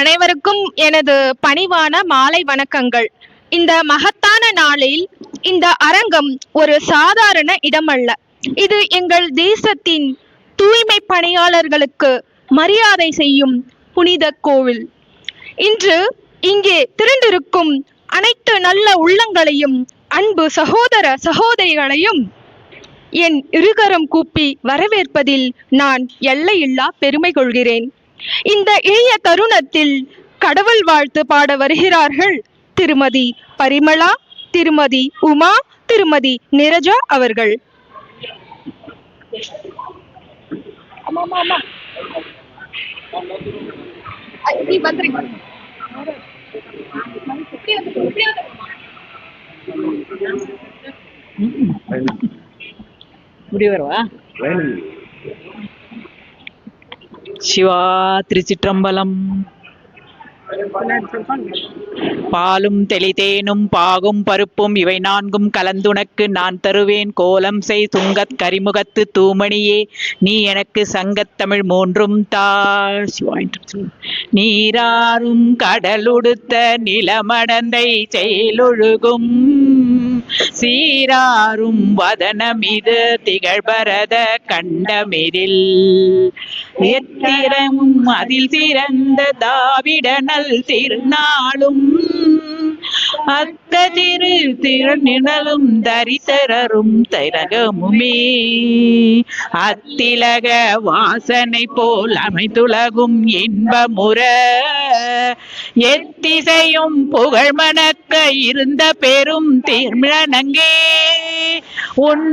அனைவருக்கும் எனது பணிவான மாலை வணக்கங்கள். இந்த மகத்தான நாளில் இந்த அரங்கம் ஒரு சாதாரண இடமல்ல. இது எங்கள் தேசத்தின் தூய்மை பணியாளர்களுக்கு மரியாதை செய்யும் புனித கோவில். இன்று இங்கே திரண்டிருக்கும் அனைத்து நல்ல உள்ளங்களையும், அன்பு சகோதர சகோதரிகளையும் என் இருகரம் கூப்பி வரவேற்பதில் நான் எல்லையில்லா பெருமை கொள்கிறேன். இந்த எளிய தருணத்தில் கடவுள் வாழ்த்து பாட வருகிறார்கள் திருமதி பரிமளா, திருமதி உமா, திருமதி நிரஜா அவர்கள். சிவா திருச்சிற்றம்பலம். பாலும் தெளிதேனும் பாகும் பருப்பும் இவை நான்கும் கலந்துனக்கு நான் தருவேன். கோலம் செய் துங்கத் கரிமுகத்து தூமணியே, நீ எனக்கு சங்கத்தமிழ் மூன்றும் தாள். நீராறும் கடலுடுத்த நிலமடந்தை செயலொழுகும் சீராரும் வதனமிது திகழ்பரத கண்டமிரில் எத்திரமும் அதில் சிறந்த தாவிடனல் திருநாளும் அத்த திரு திருநிழலும் தரிசரரும் திலகமுமே அத்திலக வாசனை போல் அமைத்துலகும் இன்பமுற எத்திசையும் புகழ் மணக்க இருந்த பெரும் தீர்மிழனங்கே உன்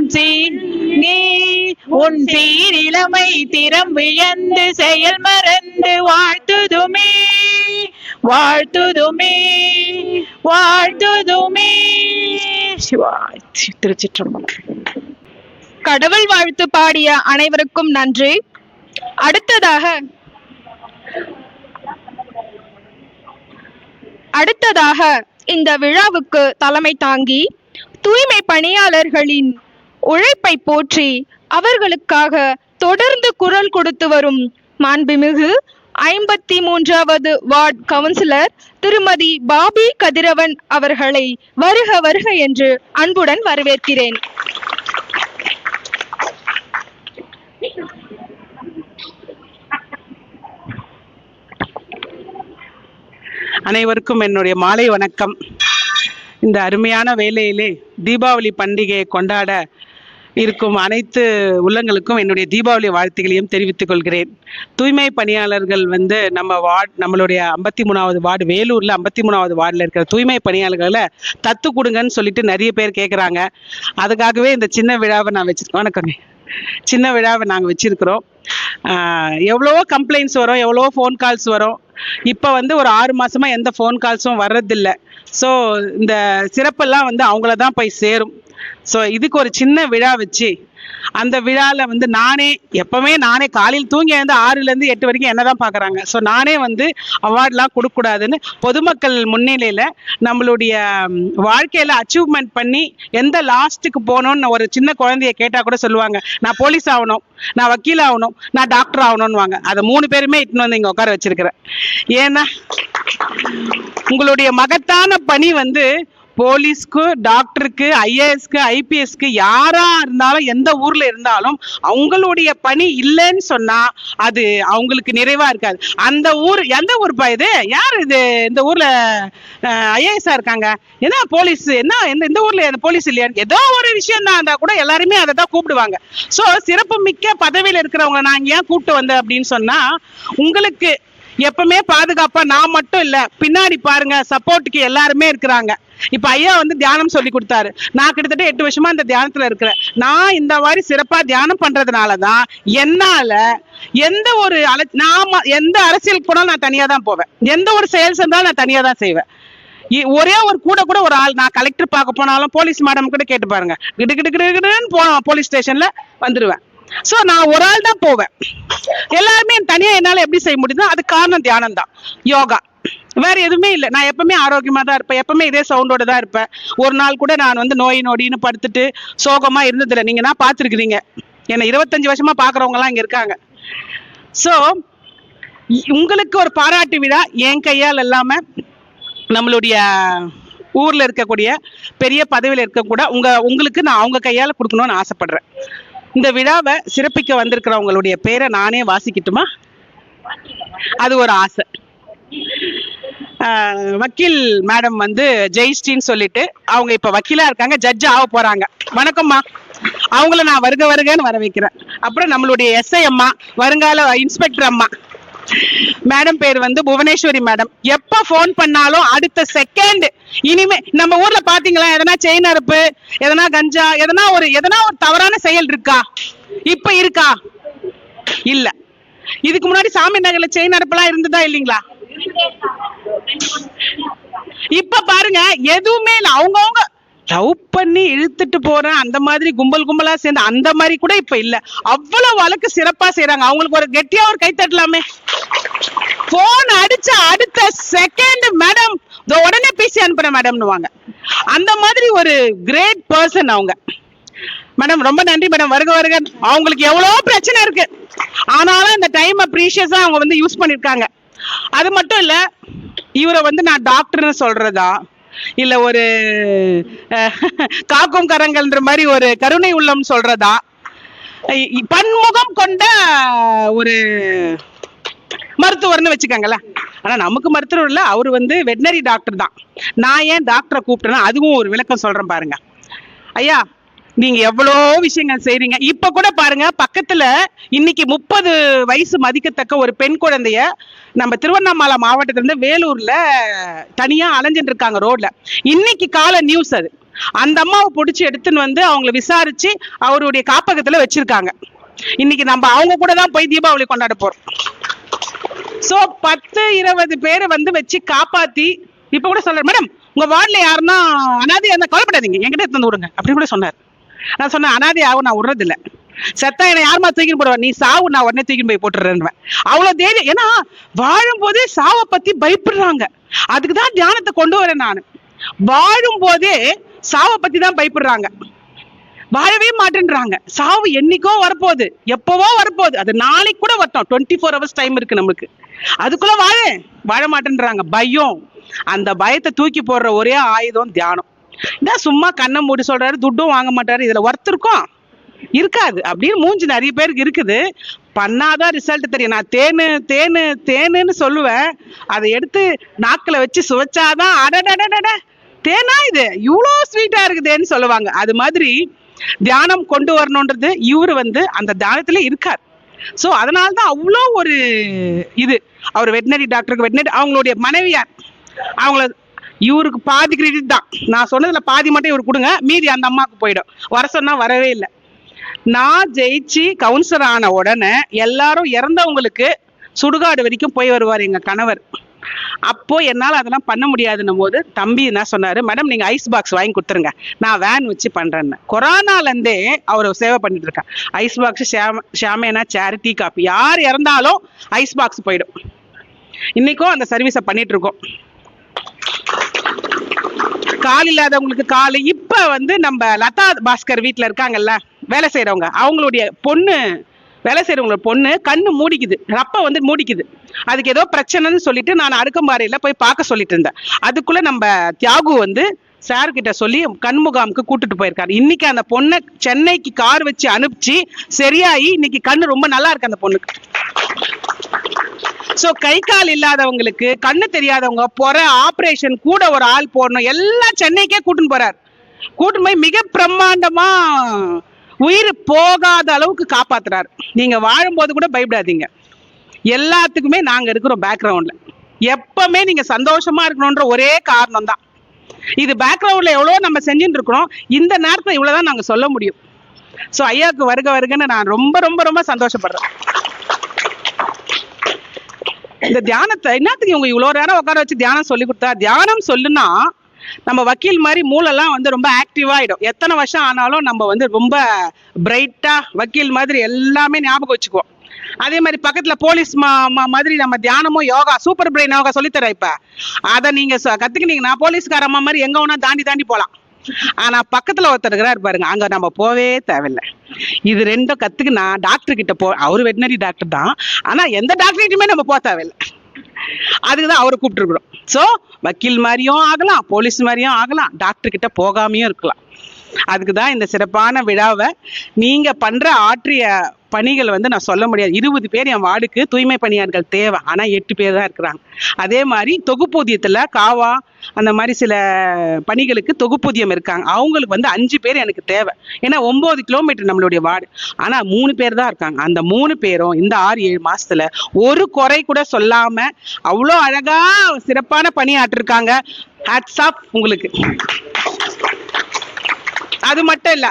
சீரிழமை திறம் வியந்து செயல் மறந்து வாழ்த்துதுமே வாழ்த்துதுமே வாழ்த்துதுமே. சிவாய் திருச்சிற்றம்பலம். கடவுள் வாழ்த்து பாடிய அனைவருக்கும் நன்றி. அடுத்ததாக இந்த விழாவுக்கு தலைமை தாங்கி தூய்மை பணியாளர்களின் உழைப்பை போற்றி அவர்களுக்காக தொடர்ந்து குரல் கொடுத்து வரும் மாண்புமிகு 53வது வார்டு கவுன்சிலர் திருமதி பாபி கதிரவன் அவர்களை வருக வருக என்று அன்புடன் வரவேற்கிறேன். அனைவருக்கும் என்னுடைய மாலை வணக்கம். இந்த அருமையான வேளையிலே தீபாவளி பண்டிகையை கொண்டாட இருக்கும் அனைத்து உள்ளங்களுக்கும் என்னுடைய தீபாவளி வாழ்த்துக்களையும் தெரிவித்துக் கொள்கிறேன். தூய்மை பணியாளர்கள் நம்மளுடைய 53வது வார்டு, வேலூரில் 53வது வார்டில் இருக்கிற தூய்மை பணியாளர்களை தத்து கொடுங்கன்னு சொல்லிட்டு நிறைய பேர் கேட்குறாங்க. அதுக்காகவே இந்த சின்ன விழாவை நான் வச்சிருக்கேன். வணக்கங்க. சின்ன விழாவை நாங்கள் வச்சிருக்கிறோம். எவ்வளவோ கம்ப்ளைண்ட்ஸ் வரும், எவ்வளவோ ஃபோன் கால்ஸ் வரும். இப்போ ஒரு 6 மாசமா எந்த ஃபோன் கால்ஸும் வர்றதில்லை. ஸோ இந்த சிறப்பெல்லாம் அவங்கள தான் போய் சேரும். ஸோ இதுக்கு ஒரு சின்ன விழா வச்சு அந்த விழாவில் நானே காலையில் தூங்கி எழுந்து 6லேருந்து 8 வரைக்கும் என்ன தான் பார்க்குறாங்க. ஸோ நானே அவார்ட்லாம் கொடுக்கக்கூடாதுன்னு பொதுமக்கள் முன்னிலையில் நம்மளுடைய வாழ்க்கையில் அச்சீவ்மெண்ட் பண்ணி எந்த லாஸ்ட்டுக்கு போகணுன்னு ஒரு சின்ன குழந்தைய கேட்டால் கூட சொல்லுவாங்க, நான் போலீஸ் ஆகணும், நான் வக்கீல் ஆகணும், நான் டாக்டர் ஆகணும்னுவாங்க. அதை 3 பேருமே இட்டுன்னு இங்கே உட்கார வச்சிருக்கிறேன். ஏன்னா உங்களுடைய மகத்தான பணி போலீஸ்க்கு, டாக்டருக்கு, ஐஏஎஸ்க்கு, ஐபிஎஸ்க்கு யாரா இருந்தாலும் எந்த ஊர்ல இருந்தாலும் அவங்களுடைய பணி இல்லைன்னு சொன்னா அது அவங்களுக்கு நிறைவா இருக்காது. அந்த ஊர் எந்த ஊர்ப்பா இது, யார் இது, இந்த ஊர்ல ஐஏஎஸ்ஆ இருக்காங்க, என்ன போலீஸ், என்ன இந்த ஊர்ல போலீஸ் இல்லையா, ஏதோ ஒரு விஷயம் தான் இருந்தா கூட எல்லாருமே அதை தான் கூப்பிடுவாங்க. ஸோ சிறப்பு மிக்க பதவியில் இருக்கிறவங்க நான் ஏன் கூப்பிட்டு வந்தேன் அப்படின்னு சொன்னா, உங்களுக்கு எப்பவுமே பாதுகாப்பா நான் மட்டும் இல்ல, பின்னாடி பாருங்க சப்போர்ட்டுக்கு எல்லாருமே இருக்கிறாங்க. இப்ப ஐயா தியானம் சொல்லி கொடுத்தாரு. நான் கிட்டத்தட்ட 8 வருஷமா இந்த தியானத்துல இருக்கிறேன். நான் இந்த மாதிரி சிறப்பா தியானம் பண்றதுனாலதான் என்னால எந்த அரசியலுக்கு போனாலும் நான் தனியா தான் போவேன், எந்த ஒரு செயல் செஞ்சாலும் நான் தனியா தான் செய்வேன். ஒரே ஒரு கூட ஒரு ஆள், நான் கலெக்டர் பார்க்க போனாலும் போலீஸ் மேடம் கூட கேட்டு பாருங்க, கிடுன்னு போலீஸ் ஸ்டேஷன்ல வந்துருவேன். சோ நான் ஒரு ஆள் தான் போவேன். எல்லாருமே தனியா என்னால எப்படி செய்ய முடியுதோ அது காரணம் தியானம் தான், யோகா, வேற எதுவுமே இல்லை. நான் எப்பவுமே ஆரோக்கியமா தான் இருப்பேன், எப்பவுமே இதே சவுண்டோட தான் இருப்பேன். ஒரு நாள் கூட நான் நோய் நொடின்னு படுத்துட்டு சோகமா இருந்ததில்லை. நீங்க நான் பார்த்துருக்கிறீங்க, என்னை 25 வருஷமா பாக்குறவங்க எல்லாம் இங்க இருக்காங்க. ஸோ உங்களுக்கு ஒரு பாராட்டு விழா என் கையால் இல்லாம நம்மளுடைய ஊர்ல இருக்கக்கூடிய பெரிய பதவியில் இருக்கக்கூட உங்களுக்கு நான் அவங்க கையால கொடுக்கணும்னு ஆசைப்படுறேன். இந்த விழாவை சிறப்பிக்க வந்திருக்கிறவங்களுடைய பேரை நானே வாசிக்கட்டுமா? அது ஒரு ஆசை. வக்கீல் மேடம் வந்து ஜெயஸ்ரீன்னு சொல்லிட்டு அவங்க இப்ப வக்கீலா இருக்காங்க, ஜட்ஜ் ஆக போறாங்க. வணக்கம்மா. அவங்கள நான் வருகன்னு வர வைக்கிறேன். அப்புறம் நம்மளுடைய எஸ்ஐ அம்மா, வருங்கால இன்ஸ்பெக்டர் அம்மா. மேடம் பேர் வந்து புவனேஸ்வரி மேடம். எப்ப போன் பண்ணாலும் அடுத்த செகண்ட். இனிமே நம்ம ஊர்ல பாத்தீங்களா, எதனா செயின் அறுப்பு, எதனா கஞ்சா, எதனா ஒரு தவறான செயல் இருக்கா? இப்ப இருக்கா? இல்ல. இதுக்கு முன்னாடி சாமி நகர்ல செயின் அறுப்பெல்லாம் இருந்ததா இல்லீங்களா? இப்ப பாருங்க, எதுவுமே இல்ல. அவங்கவுங்க லவ் பண்ணி இழுத்துட்டு போற அந்த மாதிரி கும்பலா சேர்ந்து அந்த மாதிரி கூட இப்ப இல்ல. அவ்வளவு வழக்கு சிறப்பா செய்யறாங்க. அவங்களுக்கு ஒரு கெட்டியா ஒரு கை தட்டலாமே. போன் அடிச்ச அடுத்த செகண்ட் மேடம் உடனே பேசி அனுப்புற மேடம்னு வாங்க. அந்த மாதிரி ஒரு கிரேட் பர்சன் அவங்க. மேடம் ரொம்ப நன்றி மேடம், வருக. அவங்களுக்கு எவ்வளவு பிரச்சனை இருக்கு, ஆனாலும் இந்த டைம் ப்ரீஷியஸா அவங்க வந்து யூஸ் பண்ணிருக்காங்க. அது மட்டும் இல்ல, இவரை வந்து நான் டாக்டர்னு சொல்றதா இல்ல ஒரு காக்கும் கரங்கள்ன்ற மாதிரி ஒரு கருணை உள்ளம் சொல்றதா, பன்முகம் கொண்ட ஒரு மருத்துவர்னு வச்சுக்கோங்களேன். ஆனா நமக்கு மருத்துவர் இல்ல, அவரு வந்து வெட்டினரி டாக்டர் தான். நான் ஏன் டாக்டரை கூப்பிட்டேன்னா அதுவும் ஒரு விளக்கம் சொல்றேன் பாருங்க. ஐயா, நீங்க எவ்வளோ விஷயங்கள் செய்றீங்க. இப்ப கூட பாருங்க, பக்கத்துல இன்னைக்கு 30 வயசு மதிக்கத்தக்க ஒரு பெண் குழந்தைய நம்ம திருவண்ணாமலை மாவட்டத்துல இருந்து வேலூர்ல தனியா அலைஞ்சிட்டு இருக்காங்க ரோட்ல. இன்னைக்கு கால நியூஸ் அது. அந்த அம்மாவை பிடிச்சி எடுத்துன்னு வந்து அவங்கள விசாரிச்சு அவருடைய காப்பகத்துல வச்சிருக்காங்க. இன்னைக்கு நம்ம அவங்க கூட தான் போய் தீபாவளி கொண்டாட போறோம். சோ 10-20 பேரை வந்து வச்சு காப்பாத்தி இப்ப கூட சொல்றாரு, மேடம் உங்க வார்டுல யாருன்னா அனாதையா இருந்தா கவலைப்படாதீங்க, என்கிட்ட எடுத்து விடுங்க அப்படின்னு கூட சொன்னார். நான் சொன்னேன், அனாதையாவும் நான் விடுறது இல்ல. செத்தா என்ன யாருமா தூக்கின்னு போடுவேன், நீ சாவு, நான் உடனே தூக்கின்னு போய் போட்டுறேன். அவ்வளவு தைரியம். ஏன்னா வாழும் போதே சாவை பத்தி பயப்படுறாங்க. அதுக்குதான் தியானத்தை கொண்டு வரேன் நான். வாழும் போதே சாவை பத்தி தான் பயப்படுறாங்க, வாழவே மாட்டேன்றாங்க. சாவு என்னைக்கோ வரப்போகுது, எப்பவோ வரப்போகுது, அது நாளைக்கு கூட வரட்டும். 24 hours டைம் இருக்கு நமக்கு. அதுக்குள்ள வாழ மாட்டேன்றாங்க. பயம். அந்த பயத்தை தூக்கி போடுற ஒரே ஆயுதம் தியானம். இதான் சும்மா கண்ணை மூடி சொல்றாரு, துட்டும் வாங்க மாட்டாரு, இதுல ஒர்த் இருக்கும் இருக்காது அப்படின்னு மூஞ்சி நிறைய பேருக்கு இருக்குது. பண்ணாதான் ரிசல்ட் தெரியும். நான் தேனுன்னு சொல்லுவேன், அதை எடுத்து நாக்கில வச்சு சுவைச்சாதான் அடடடட தேனா இது இவ்வளோ ஸ்வீட்டா இருக்குதுன்னு சொல்லுவாங்க. அது மாதிரி தியானம் கொண்டு வரணுன்றது இவரு வந்து அந்த தியானத்துல இருக்கார். சோ அதனால்தான் அவ்வளோ ஒரு இது. அவர் வெட்டினரி டாக்டருக்கு வெட்டினரி, அவங்களுடைய மனைவியார், அவங்கள இவருக்கு பாதி கிரெடிட் தான். நான் சொன்னதுல பாதி மட்டும் இவருக்கு கொடுங்க, மீதி அந்த அம்மாவுக்கு போயிடும். வர சொன்னா வரவே இல்லை. நான் ஜெயிச்சு கவுன்சிலர் ஆன உடனே எல்லாரும் இறந்தவங்களுக்கு சுடுகாடு வரைக்கும் போய் வருவார் எங்க கணவர். அப்போ என்னால் அதெல்லாம் பண்ண முடியாதுன்னும் போது தம்பி என்ன சொன்னாரு, மேடம் நீங்க ஐஸ் பாக்ஸ் வாங்கி கொடுத்துருங்க, நான் வேன் வச்சு பண்றேன்னு. கொரோனால இருந்தே அவர் சேவை பண்ணிட்டு இருக்கேன். ஐஸ் பாக்ஸ், ஷாமேனா, சேர், டீ, காபி, யார் இறந்தாலும் ஐஸ் பாக்ஸ் போயிடும். இன்னைக்கும் அந்த சர்வீஸை பண்ணிட்டு இருக்கோம். கால் இல்லாதவங்களுக்கு கால். இப்ப வந்து நம்ம லதா பாஸ்கர் வீட்டுல இருக்காங்கல்ல வேலை செய்யறவங்க, அவங்களுடைய பொண்ணு, வேலை செய்யறவங்களோட பொண்ணு கண்ணு மூடிக்குது, ரப்ப வந்து மூடிக்குது. அதுக்கு ஏதோ பிரச்சனைன்னு சொல்லிட்டு நான் அடுக்கம்பாறையில போய் பார்க்க சொல்லிட்டு இருந்தேன். அதுக்குள்ள நம்ம தியாகு வந்து சார் கிட்ட சொல்லி கண்முகாமுக்கு கூட்டிட்டு போயிருக்காரு. இன்னைக்கு அந்த பொண்ணை சென்னைக்கு கார் வச்சு அனுப்பிச்சு சரியாயி இன்னைக்கு கண்ணு ரொம்ப நல்லா இருக்கு அந்த பொண்ணுக்கு. சோ கை கால் இல்லாதவங்களுக்கு, கண்ணு தெரியாதவங்க போற ஆபரேஷன் கூட ஒரு ஆள் போடணும், எல்லாம் சென்னைக்கே கூட்டின்னு போறாரு. கூட்டின்னு போய் மிக பிரம்மாண்டமா உயிர் போகாத அளவுக்கு காப்பாத்துறாரு. நீங்க வாழும்போது கூட பயப்படாதீங்க. எல்லாத்துக்குமே நாங்க இருக்கிறோம் பேக்ரவுண்ட்ல. எப்பவுமே நீங்க சந்தோஷமா இருக்கணும்ன்ற ஒரே காரணம் தான். இது பேக்ரவுண்ட்ல எவ்வளவு நம்ம செஞ்சுட்டு இருக்கிறோம், இந்த நேரத்துல இவ்வளவுதான் நாங்க சொல்ல முடியும். சோ ஐயாவுக்கு வருகன்னு நான் ரொம்ப ரொம்ப ரொம்ப சந்தோஷப்படுறேன். இந்த தியானத்தை என்னத்துக்கு இவங்க இவ்வளவு நேரம் உட்கார வச்சு தியானம் சொல்லி கொடுத்தா, தியானம் சொல்லுனா நம்ம வக்கீல் மாதிரி மூளைலாம் வந்து ரொம்ப ஆக்டிவா ஆயிடும். எத்தனை வருஷம் ஆனாலும் நம்ம வந்து ரொம்ப பிரைட்டா வக்கீல் மாதிரி எல்லாமே ஞாபகம் வச்சுக்குவோம். அதே மாதிரி பக்கத்துல போலீஸ் மாதிரி நம்ம தியானமும் யோகா, சூப்பர் பிரெயின் யோகா சொல்லித்தரேன். இப்ப அதை நீங்க கத்துக்கினீங்கன்னா போலீஸ்கார அம்மா மாதிரி எங்க வேணா தாண்டி போலாம். ஆனா பக்கத்துல ஒருத்தர் இருக்கிறாரு பாருங்க, அங்க நம்ம போவே தேவையில்லை. இது ரெண்டும் கத்துக்கு நான் டாக்டர் கிட்ட அவரு வெட்டினரி டாக்டர் தான், ஆனா எந்த டாக்டர்கிட்டயுமே நம்ம போக தேவையில்லை. அதுக்குதான் அவரை கூப்பிட்டுருக்குறோம். ஸோ வக்கீல் மாதிரியும் ஆகலாம், போலீஸ் மாதிரியும் ஆகலாம், டாக்டர் கிட்ட போகாமையும் இருக்கலாம். அதுக்கு தான் இந்த சிறப்பான விழாவை நீங்க பண்ற ஆற்றிய பணிகள் நான் சொல்ல முடியாது. 20 பேர் என் வார்டுக்கு தூய்மை பணியாளர்கள் தேவை, ஆனா 8 பேர் தான் இருக்கிறாங்க. அதே மாதிரி தொகுப்பூதியத்துல காவா அந்த மாதிரி சில பணிகளுக்கு தொகுப்பூதியம் இருக்காங்க, அவங்களுக்கு 5 பேர் எனக்கு தேவை. ஏன்னா 9 கிலோமீட்டர் நம்மளுடைய வார்டு, ஆனா 3 பேர் தான் இருக்காங்க. அந்த 3 பேரும் இந்த 6-7 மாசத்துல ஒரு குறை கூட சொல்லாம அவ்வளோ அழகா சிறப்பான பணியாற்றிருக்காங்க. ஹேட்ஸ் ஆஃப் உங்களுக்கு. அது மட்டும் இல்ல,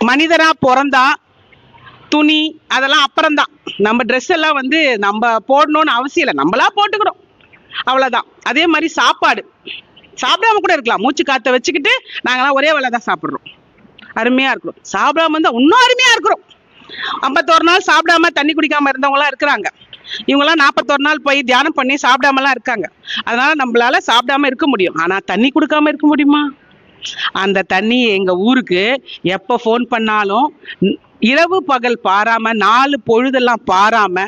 மனிதரா பிறந்தா துணி அதெல்லாம் அப்புறம்தான். நம்ம ட்ரெஸ் எல்லாம் நம்ம போடணும்னு அவசியம் இல்லை, நம்மளா போட்டுக்கிறோம், அவ்வளவுதான். அதே மாதிரி சாப்பாடு சாப்பிடாம கூட இருக்கலாம், மூச்சு காத்த வச்சுக்கிட்டு நாங்களாம் ஒரே வேலை தான் சாப்பிட்றோம், அருமையா இருக்கிறோம். சாப்பிடாம இன்னும் அருமையா இருக்கிறோம். 51 நாள் சாப்பிடாம தண்ணி குடிக்காம இருந்தவங்களாம் இருக்கிறாங்க. இவங்கெல்லாம் 41 நாள் போய் தியானம் பண்ணி சாப்பிடாமலாம் இருக்காங்க. அதனால நம்மளால சாப்பிடாம இருக்க முடியும், ஆனா தண்ணி குடிக்காம இருக்க முடியுமா? அந்த தண்ணி எங்க ஊருக்கு எப்ப போன் பண்ணாலும் இரவு பகல் பாராம 4 பொழுதெல்லாம் பாராம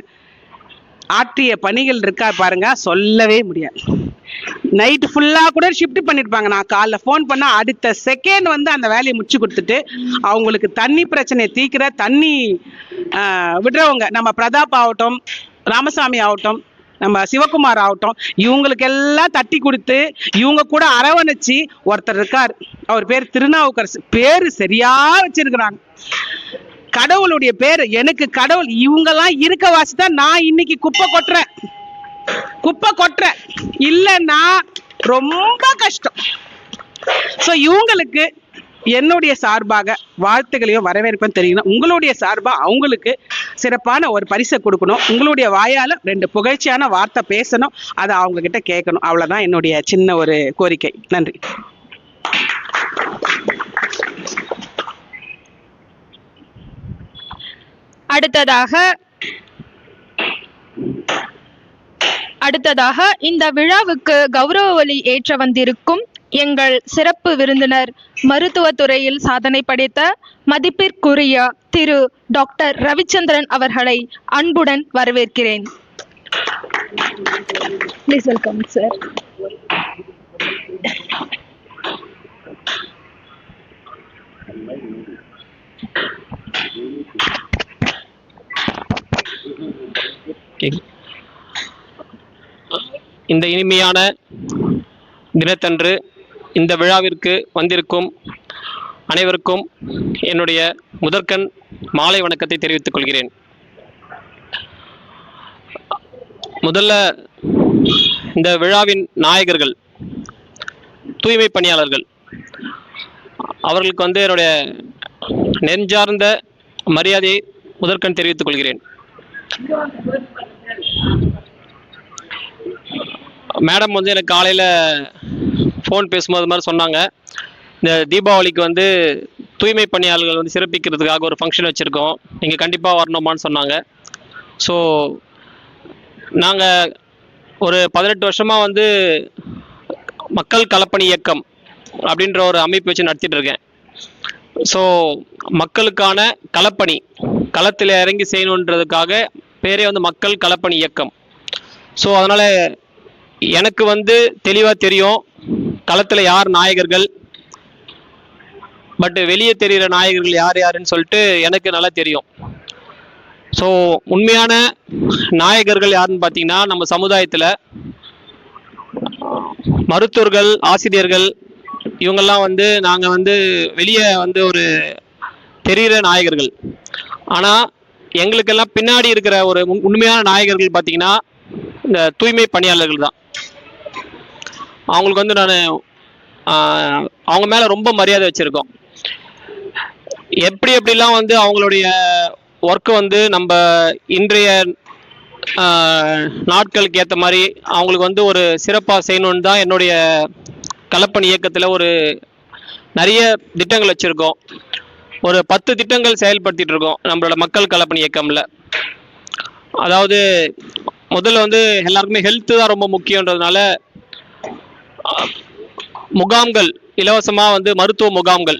ஆற்றிய பணிகள் இருக்கா பாருங்க, சொல்லவே முடியாது. நைட் ஃபுல்லா கூட ஷிஃப்ட் பண்ணிருப்பாங்க. நான் காலைல போன் பண்ணா அடுத்த செகண்ட் அந்த வேலையை முடிச்சு கொடுத்துட்டு அவங்களுக்கு தண்ணி பிரச்சனையை தீக்கிற தண்ணி விடுறவங்க, நம்ம பிரதாப் ஆகட்டும், ராமசாமி ஆகட்டும், நம்ம சிவகுமார் ஆகட்டும், இவங்களுக்கு எல்லாம் தட்டி கொடுத்து இவங்க கூட அரவணைச்சு ஒருத்தர் இருக்கார், அவர் பேர் திருநாவுக்கரசு. பேரு சரியா வச்சிருக்கிறாங்க, கடவுளுடைய பேரு. எனக்கு கடவுள் இவங்கெல்லாம் இருக்க வாசிதான் நான் இன்னைக்கு குப்பை கொட்டுறேன், இல்லைன்னா ரொம்ப கஷ்டம். சோ இவங்களுக்கு என்னுடைய சார்பாக வாழ்த்துக்களையும் வரவேற்பும் தெரியும். உங்களுடைய சார்பா அவங்களுக்கு சிறப்பான ஒரு பரிசை கொடுக்கணும். உங்களுடைய வாயால 2 புகழ்ச்சியான வார்த்தை பேசணும், அதை அவங்க கிட்ட கேட்கணும். அவ்வளவுதான் என்னுடைய சின்ன ஒரு கோரிக்கை. நன்றி. அடுத்ததாக இந்த விழாவுக்கு கௌரவ ஒலி ஏற்ற வந்திருக்கும் எங்கள் சிறப்பு விருந்தினர், மருத்துவத்துறையில் சாதனை படைத்த மதிப்பிற்குரிய திரு டாக்டர் ரவிச்சந்திரன் அவர்களை அன்புடன் வரவேற்கிறேன். Please welcome sir. இந்த இனிமையான தினத்தன்று இந்த விழாவிற்கு வந்திருக்கும் அனைவருக்கும் என்னுடைய முதற்கண் மாலை வணக்கத்தை தெரிவித்துக் கொள்கிறேன். முதல்ல இந்த விழாவின் நாயகர்கள் தூய்மை பணியாளர்கள் அவர்களுக்கு என்னுடைய நெஞ்சார்ந்த மரியாதையை முதற்கண் தெரிவித்துக் கொள்கிறேன். மேடம் எனக்கு காலையில் ஃபோன் பேசும்போது மாதிரி சொன்னாங்க, இந்த தீபாவளிக்கு தூய்மை பணியாளர்கள் சிறப்பிக்கிறதுக்காக ஒரு ஃபங்க்ஷன் வச்சுருக்கோம், நீங்கள் கண்டிப்பாக வரணுமான்னு சொன்னாங்க. ஸோ நாங்கள் ஒரு 18 வருஷமாக மக்கள் களப்பணி இயக்கம் அப்படின்ற ஒரு அமைப்பு வச்சு நடத்திட்டு இருக்கேன். ஸோ மக்களுக்கான களப்பணி, களத்தில் இறங்கி செய்யணுன்றதுக்காக பேரே மக்கள் களப்பணி இயக்கம். ஸோ அதனால் எனக்கு தெளிவாக தெரியும் களத்தில் யார் நாயகர்கள், பட் வெளியே தெரிகிற நாயகர்கள் யார் யாருன்னு சொல்லிட்டு எனக்கு நல்லா தெரியும். ஸோ உண்மையான நாயகர்கள் யாருன்னு பார்த்தீங்கன்னா, நம்ம சமுதாயத்தில் மருத்துவர்கள், ஆசிரியர்கள், இவங்கெல்லாம் நாங்கள் வெளியே ஒரு தெரிகிற நாயகர்கள். ஆனால் எங்களுக்கெல்லாம் பின்னாடி இருக்கிற ஒரு உண்மையான நாயகர்கள் பார்த்தீங்கன்னா இந்த தூய்மை பணியாளர்கள் தான். அவங்களுக்கு நான் அவங்க மேலே ரொம்ப மரியாதை வச்சுருக்கோம். எப்படிலாம் அவங்களுடைய ஒர்க்கு நம்ம இன்றைய நாட்களுக்கு ஏற்ற மாதிரி அவங்களுக்கு ஒரு சிறப்பாக செய்யணுன்னு தான் என்னுடைய களப்பணி இயக்கத்தில் ஒரு நிறைய திட்டங்கள் வச்சுருக்கோம். ஒரு 10 திட்டங்கள் செயல்படுத்திட்டு இருக்கோம் நம்மளோட மக்கள் களப்பணி இயக்கம்ல. அதாவது முதல்ல எல்லாருக்குமே ஹெல்த்து தான் ரொம்ப முக்கியன்றதுனால முகாம்கள் இலவசமாக வந்து மருத்துவ முகாம்கள்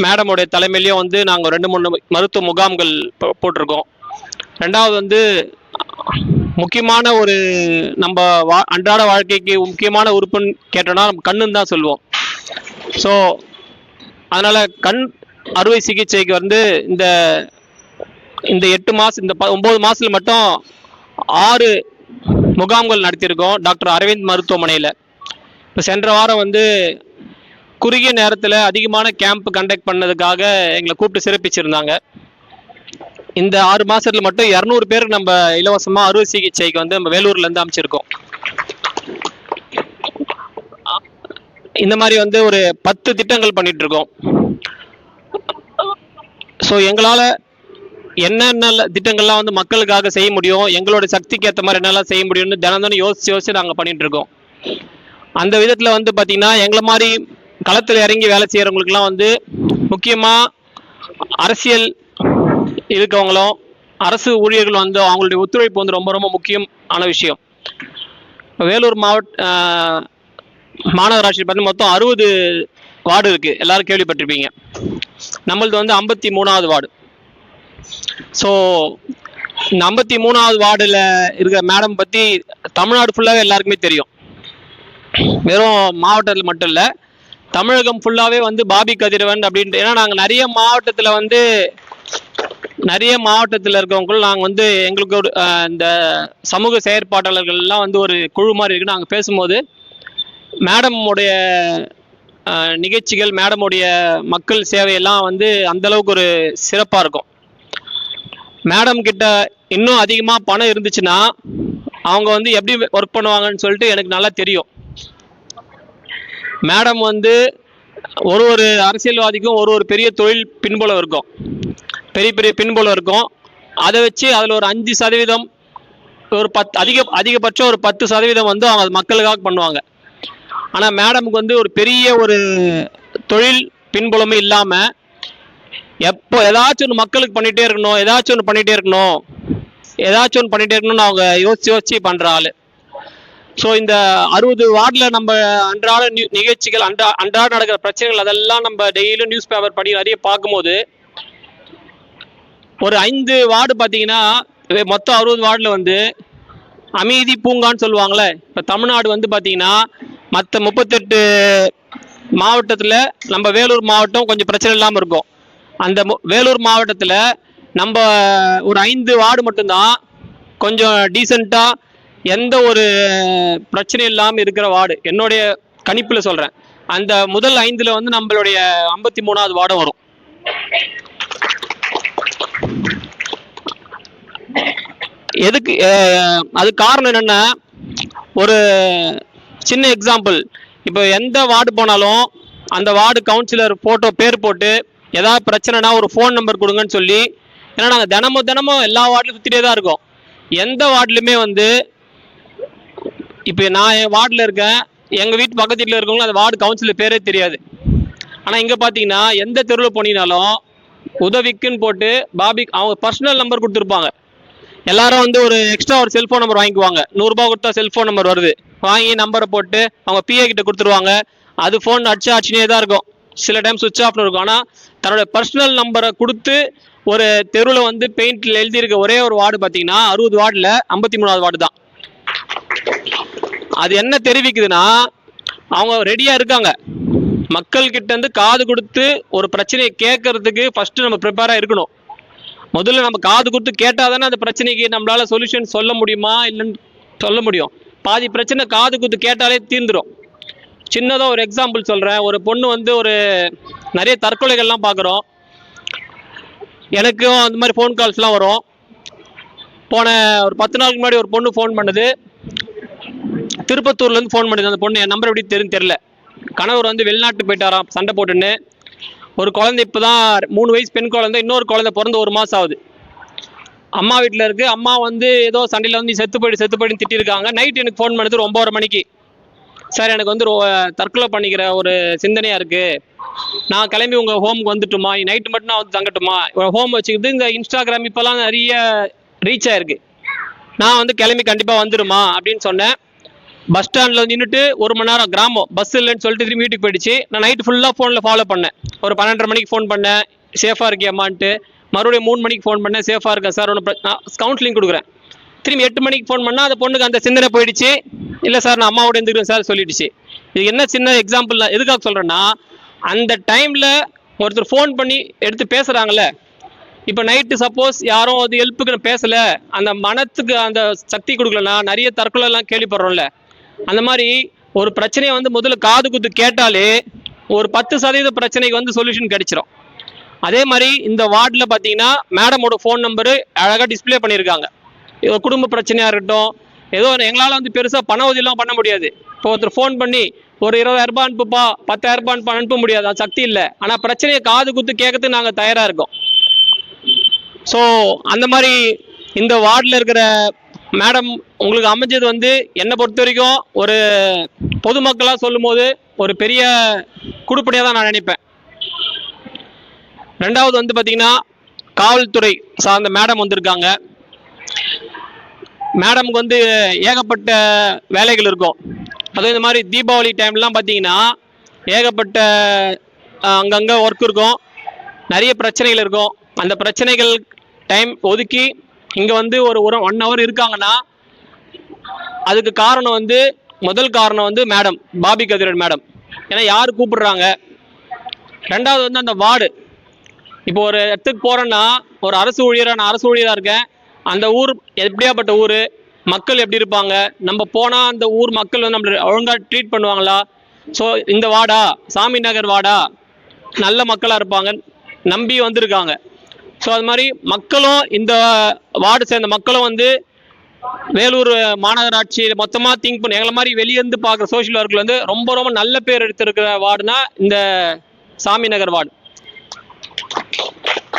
மேடமுடைய தலைமையிலையும் வந்து நாங்கள் 2-3 மருத்துவ முகாம்கள் போட்டிருக்கோம். ரெண்டாவது வந்து முக்கியமான ஒரு நம்ம அன்றாட வாழ்க்கைக்கு முக்கியமான உறுப்புன்னு கேட்டோம்னா நம்ம கண்ணுன்னு தான் சொல்லுவோம். ஸோ அதனால் கண் அறுவை சிகிச்சைக்கு வந்து இந்த 8 மாதம் இந்த 9 மாதத்தில் மட்டும் 6 முகாம்கள் நடத்தியிருக்கோம் டாக்டர் அரவிந்த் மருத்துவமனையில். இப்போ சென்ற வாரம் வந்து குறுகிய நேரத்தில் அதிகமான கேம்ப் கண்டக்ட் பண்ணதுக்காக எங்களை கூப்பிட்டு சிறப்பிச்சிருந்தாங்க. இந்த 6 மாதத்தில் மட்டும் 200 பேருக்கு நம்ம இலவசமாக அறுவை சிகிச்சைக்கு வந்து நம்ம வேலூர்லேருந்து அமைச்சிருக்கோம். இந்த மாதிரி வந்து ஒரு 10 திட்டங்கள் பண்ணிட்டு இருக்கோம். ஸோ எங்களால் என்னென்ன திட்டங்கள்லாம் வந்து மக்களுக்காக செய்ய முடியும், எங்களோட சக்திக்கு ஏற்ற மாதிரி என்னெல்லாம் செய்ய முடியும்னு தினம் யோசிச்சு நாங்கள் பண்ணிட்டு இருக்கோம். அந்த விதத்தில் வந்து பார்த்தீங்கன்னா எங்களை மாதிரி களத்தில் இறங்கி வேலை செய்கிறவங்களுக்குலாம் வந்து முக்கியமாக அரசியல் இருக்கவங்களும் அரசு ஊழியர்களும் வந்து அவங்களுடைய ஒத்துழைப்பு வந்து ரொம்ப ரொம்ப முக்கியமான விஷயம். வேலூர் மாநகராட்சி பார்த்தீங்கன்னா மொத்தம் 60 வார்டு இருக்குது, எல்லாரும் கேள்விப்பட்டிருப்பீங்க. நம்மளது வந்து 53வது வார்டு. ஸோ இந்த 53வது வார்டில் இருக்கிற மேடம் பற்றி தமிழ்நாடு ஃபுல்லாகவே எல்லாருக்குமே தெரியும். வெறும் மாவட்டத்தில் மட்டும் இல்லை, தமிழகம் ஃபுல்லாகவே வந்து பாபி கதிரவன் அப்படின்ட்டு. ஏன்னா நாங்கள் நிறைய மாவட்டத்தில் இருக்கவங்களும் நாங்கள் வந்து எங்களுக்கு ஒரு இந்த சமூக செயற்பாட்டாளர்கள்லாம் வந்து ஒரு குழு மாதிரி இருக்குது. நாங்கள் பேசும்போது மேடமுடைய நிகழ்ச்சிகள், மேடமுடைய மக்கள் சேவையெல்லாம் வந்து அந்தளவுக்கு ஒரு சிறப்பாக இருக்கும். மேடம் கிட்ட இன்னும் அதிகமாக பணம் இருந்துச்சுன்னா அவங்க வந்து எப்படி ஒர்க் பண்ணுவாங்கன்னு சொல்லிட்டு எனக்கு நல்லா தெரியும். மேடம் வந்து ஒரு அரசியல்வாதிக்கும் ஒரு பெரிய தொழில் பின்புலம் இருக்கும், பெரிய பின்புலம் இருக்கும். அதை வச்சு அதில் ஒரு 5%, ஒரு 10, அதிகபட்சம் ஒரு 10% வந்து அவங்க மக்களுக்காக பண்ணுவாங்க. ஆனால் மேடமுக்கு வந்து ஒரு பெரிய ஒரு தொழில் பின்புலமே இல்லாமல் எப்போ ஏதாச்சும் ஒன்று மக்களுக்கு பண்ணிகிட்டே இருக்கணும்னு அவங்க யோசிச்சு பண்ணுற ஆள். ஸோ இந்த 60 வார்டில் நம்ம அன்றாட நிகழ்ச்சிகள், அன்றாட நடக்கிற பிரச்சனைகள் அதெல்லாம் நம்ம டெய்லியும் நியூஸ் பேப்பர் படி நிறைய பார்க்கும்போது ஒரு 5 வார்டு பார்த்தீங்கன்னா மொத்தம் 60 வார்டில் வந்து அமைதி பூங்கான்னு சொல்லுவாங்களே. இப்போ தமிழ்நாடு வந்து பார்த்தீங்கன்னா மற்ற 38 மாவட்டத்தில் நம்ம வேலூர் மாவட்டம் கொஞ்சம் பிரச்சனை இல்லாமல் இருக்கும். அந்த வேலூர் மாவட்டத்தில் நம்ம ஒரு 5 வார்டு மட்டும்தான் கொஞ்சம் டீசெண்டாக எந்த ஒரு பிரச்சனையும் இல்லாமல் இருக்கிற வார்டு. என்னுடைய கணிப்பில் சொல்கிறேன். அந்த முதல் 5ல் வந்து நம்மளுடைய 53வது வார்டும் வரும். எதுக்கு அது காரணம் என்னென்னா, ஒரு சின்ன எக்ஸாம்பிள். இப்போ எந்த வார்டு போனாலும் அந்த வார்டு கவுன்சிலர் ஃபோட்டோ பேர் போட்டு ஏதாவது பிரச்சனைனா ஒரு ஃபோன் நம்பர் கொடுங்கன்னு சொல்லி, ஏன்னா நாங்கள் தினமும் எல்லா வார்டிலும் சுற்றிட்டே தான் இருக்கோம். எந்த வார்டுலையுமே வந்து இப்போ நான் என் வார்டில் இருக்கேன், எங்கள் வீட்டு பக்கத்து வீட்டில் இருக்கவங்களும் அந்த வார்டு கவுன்சிலர் பேரே தெரியாது. ஆனால் இங்கே பார்த்தீங்கன்னா எந்த தெருவில் போனீங்கனாலும் உதவிக்குன்னு போட்டு அவங்க பர்சனல் நம்பர் கொடுத்துருப்பாங்க. எல்லாரும் வந்து ஒரு எக்ஸ்ட்ரா ஒரு செல்ஃபோன் நம்பர் வாங்கிக்குவாங்க. 100 ரூபா கொடுத்தா செல்ஃபோன் நம்பர் வருது, வாங்கி நம்பரை போட்டு அவங்க பிஏ கிட்ட கொடுத்துருவாங்க. அது ஃபோன் அடிச்சுனே தான் இருக்கும், சில டைம் சுவிட்ச் ஆஃப்னு இருக்கும். ஆனால் தன்னோட பர்சனல் நம்பரை கொடுத்து ஒரு தெருவில் வந்து பெயிண்டில் எழுதியிருக்க ஒரே ஒரு வார்டு பார்த்தீங்கன்னா 60 வார்டில் 53வது வார்டு தான். அது என்ன தெரிவிக்குதுன்னா, அவங்க ரெடியாக இருக்காங்க. மக்கள்கிட்ட இருந்து காது கொடுத்து ஒரு பிரச்சனையை கேட்கறதுக்கு ஃபர்ஸ்ட் நம்ம ப்ரிப்பேராக இருக்கணும். முதல்ல நம்ம காது கொடுத்து கேட்டால் தானே அந்த பிரச்சனைக்கு நம்மளால சொல்யூஷன் சொல்ல முடியுமா இல்லைன்னு சொல்ல முடியும். பாதி பிரச்சனை காது கொடுத்து கேட்டாலே தீர்ந்துடும். சின்னதாக ஒரு எக்ஸாம்பிள் சொல்கிறேன். ஒரு பொண்ணு வந்து நிறைய தற்கொலைகள்லாம் பார்க்குறோம். எனக்கும் அந்த மாதிரி ஃபோன் கால்ஸ்லாம் வரும். போன ஒரு 10 நாளுக்கு முன்னாடி ஒரு பொண்ணு ஃபோன் பண்ணுது, திருப்பத்தூர்லேருந்து ஃபோன் பண்ணுது. அந்த பொண்ணு என் நம்பர் எப்படி தெரியல. கணவர் வந்து வெளிநாட்டுக்கு போயிட்டாராம் சண்டை போட்டுன்னு. ஒரு குழந்தை இப்போ தான் 3 வயசு பெண் குழந்தை, இன்னொரு குழந்தை பிறந்து 1 மாதம் ஆகுது. அம்மா வீட்டில் இருக்குது. அம்மா வந்து ஏதோ சண்டையில் வந்து செத்து போயிடுன்னு திட்டிருக்காங்க. நைட் எனக்கு ஃபோன் பண்ணுது 9:30 மணிக்கு. சார், எனக்கு வந்து தற்கொலை பண்ணிக்கிற ஒரு சிந்தனையாக இருக்குது, நான் கிளம்பி உங்கள் ஹோமுக்கு வந்துட்டுமா, நைட்டு மட்டும் நான் வந்து தங்கட்டுமா, ஹோம் வச்சுக்கிட்டு இந்த இன்ஸ்டாகிராம் இப்போலாம் நிறைய ரீச் ஆயிருக்கு, நான் வந்து கிளம்பி கண்டிப்பாக வந்துடுமா அப்படின்னு சொன்னேன். பஸ் ஸ்டாண்டில் நின்றுட்டு 1 மணி நேரம் கிராமம் பஸ் இல்லைன்னு சொல்லிட்டு திரும்பி வீட்டுக்கு போயிடுச்சு. நான் நைட்டு ஃபுல்லாக ஃபோனில் ஃபாலோ பண்ணேன். ஒரு 12:30 மணிக்கு ஃபோன் பண்ணேன், சேஃபாக இருக்கியம்மான்ட்டு. மறுபடியும் 3 மணிக்கு ஃபோன் பண்ணேன், சேஃபாக இருக்கா சார், ஒன்று கவுன்சிலிங் கொடுக்குறேன். திரும்பி 8 மணிக்கு ஃபோன் பண்ணால் அந்த பொண்ணுக்கு அந்த சிந்தனை போயிடுச்சு. இல்லை சார் நான் அம்மாவோட இருந்துக்கிறேன் சார் சொல்லிடுச்சு. இது என்ன சின்ன எக்ஸாம்பிள் எதுக்காக சொல்கிறேன்னா, அந்த டைமில் ஒருத்தர் ஃபோன் பண்ணி எடுத்து பேசுகிறாங்கல்ல, இப்போ நைட்டு சப்போஸ் யாரும் அது ஹெல்ப்புக்கு பேசலை, அந்த மனத்துக்கு அந்த சக்தி கொடுக்கலன்னா நிறைய தற்கொலைலாம் கேள்விப்படுறோம்ல. அந்த மாதிரி ஒரு பிரச்சனையை வந்து முதல்ல காது குத்து கேட்டாலே ஒரு 10% பிரச்சனைக்கு வந்து சொல்யூஷன் கிடைச்சிரும். அதே மாதிரி இந்த வார்டில் பார்த்தீங்கன்னா மேடமோட ஃபோன் நம்பரு அழகாக டிஸ்பிளே பண்ணியிருக்காங்க. குடும்ப பிரச்சனையாக இருக்கட்டும், ஏதோ எங்களால் வந்து பெருசாக பண உதவிலாம் பண்ண முடியாது. இப்போ ஒருத்தர் ஃபோன் பண்ணி ஒரு 20,000 ரூபாய் அனுப்புப்பா, 10,000 ரூபாய் அனுப்ப முடியாது, அது சக்தி இல்லை. ஆனால் பிரச்சனையை காது குத்து கேட்கறதுக்கு நாங்கள் தயாராக இருக்கோம். ஸோ அந்த மாதிரி இந்த வார்டில் இருக்கிற மேடம் உங்களுக்கு அமைஞ்சது வந்து என்னை பொறுத்த வரைக்கும் ஒரு பொதுமக்களாக சொல்லும் போது ஒரு பெரிய குடுப்பனையாக தான் நான் நினைப்பேன். ரெண்டாவது வந்து பார்த்தீங்கன்னா காவல்துறை சார்ந்த மேடம் வந்திருக்காங்க. மேடமுக்கு வந்து ஏகப்பட்ட வேலைகள் இருக்கும். அதுவும் இந்த மாதிரி தீபாவளி டைம்லாம் பார்த்தீங்கன்னா ஏகப்பட்ட அங்கங்கே ஒர்க் இருக்கும், நிறைய பிரச்சனைகள் இருக்கும். அந்த பிரச்சனைகள் டைம் ஒதுக்கி இங்கே வந்து ஒரு 1 hour இருக்காங்கன்னா அதுக்கு காரணம் வந்து முதல் காரணம் வந்து மேடம் பாபி கதிரன் மேடம். ஏன்னா யார் கூப்பிடுறாங்க. ரெண்டாவது வந்து அந்த வார்டு, இப்போ ஒரு இடத்துக்கு போகிறேன்னா ஒரு அரசு ஊழியராக, நான் அரசு ஊழியராக இருக்கேன். அந்த ஊர் எப்படியாப்பட்ட ஊர், மக்கள் எப்படி இருப்பாங்க, நம்ம போனால் அந்த ஊர் மக்கள் வந்து நம்மளை ஒழுங்காக ட்ரீட் பண்ணுவாங்களா. ஸோ இந்த வார்டா சாமி நகர் வார்டா நல்ல மக்களாக இருப்பாங்க நம்பி வந்திருக்காங்க. ஸோ அது மாதிரி மக்களும் இந்த வார்டு சேர்ந்த மக்களும் வந்து வேலூர் மாநகராட்சி மொத்தமாக திங்க் பண்ணி எங்களை மாதிரி வெளியேருந்து பார்க்குற சோஷியல் ஒர்க்கில் வந்து ரொம்ப ரொம்ப நல்ல பேர் எடுத்திருக்கிற வார்டுனா இந்த சாமி நகர் வார்டு.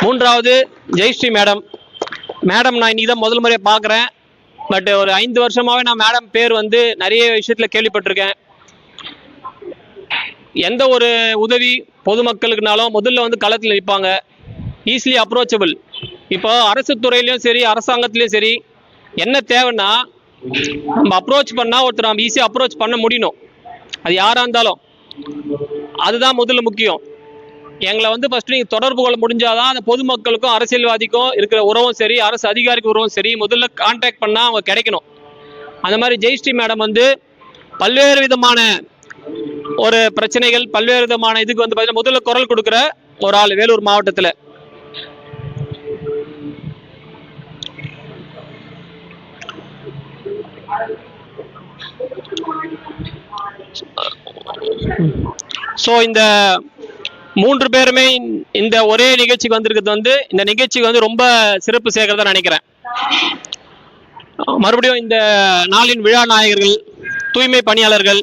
மூன்றாவது ஜெயஸ்ரீ மேடம். மேடம் நான் இன்னைக்கு தான் முதல் முறையாக பார்க்குறேன். பட் ஒரு 5 வருஷமாகவே நான் மேடம் பேர் வந்து நிறைய விஷயத்தில் கேள்விப்பட்டிருக்கேன். எந்த ஒரு உதவி பொதுமக்களுக்குனாலும் முதல்ல வந்து களத்தில் நிற்பாங்க, ஈஸிலி அப்ரோச்சபிள். இப்போ அரசு துறையிலையும் சரி அரசாங்கத்துலேயும் சரி என்ன தேவைன்னா நம்ம அப்ரோச் பண்ணால் ஒருத்தர் நம்ம ஈஸியாக அப்ரோச் பண்ண முடியணும், அது யாராக இருந்தாலும். அதுதான் முதல்ல முக்கியம். எங்களை வந்து ஃபஸ்ட்டு நீங்கள் தொடர்பு கொள்ள முடிஞ்சாதான் அந்த பொதுமக்களுக்கும் அரசியல்வாதிக்கும் இருக்கிற உறவும் சரி அரசு அதிகாரிக்கு உறவும் சரி முதல்ல கான்டாக்ட் பண்ணால் அவங்க கிடைக்கணும். அந்த மாதிரி ஜெயஸ்ரீ மேடம் வந்து பல்வேறு விதமான ஒரு பிரச்சனைகள் பல்வேறு விதமான இதுக்கு வந்து பார்த்தீங்கன்னா முதல்ல குரல் கொடுக்குற ஒரு ஆள் வேலூர் மாவட்டத்தில். ஸோ இந்த 3 பேருமே இந்த ஒரே நிகழ்ச்சிக்கு வந்திருக்கிறது வந்து இந்த நிகழ்ச்சிக்கு வந்து ரொம்ப சிறப்பு சேர்க்கிறதா நினைக்கிறேன். மறுபடியும் இந்த நாளின் விழா நாயகர்கள் தூய்மை பணியாளர்கள்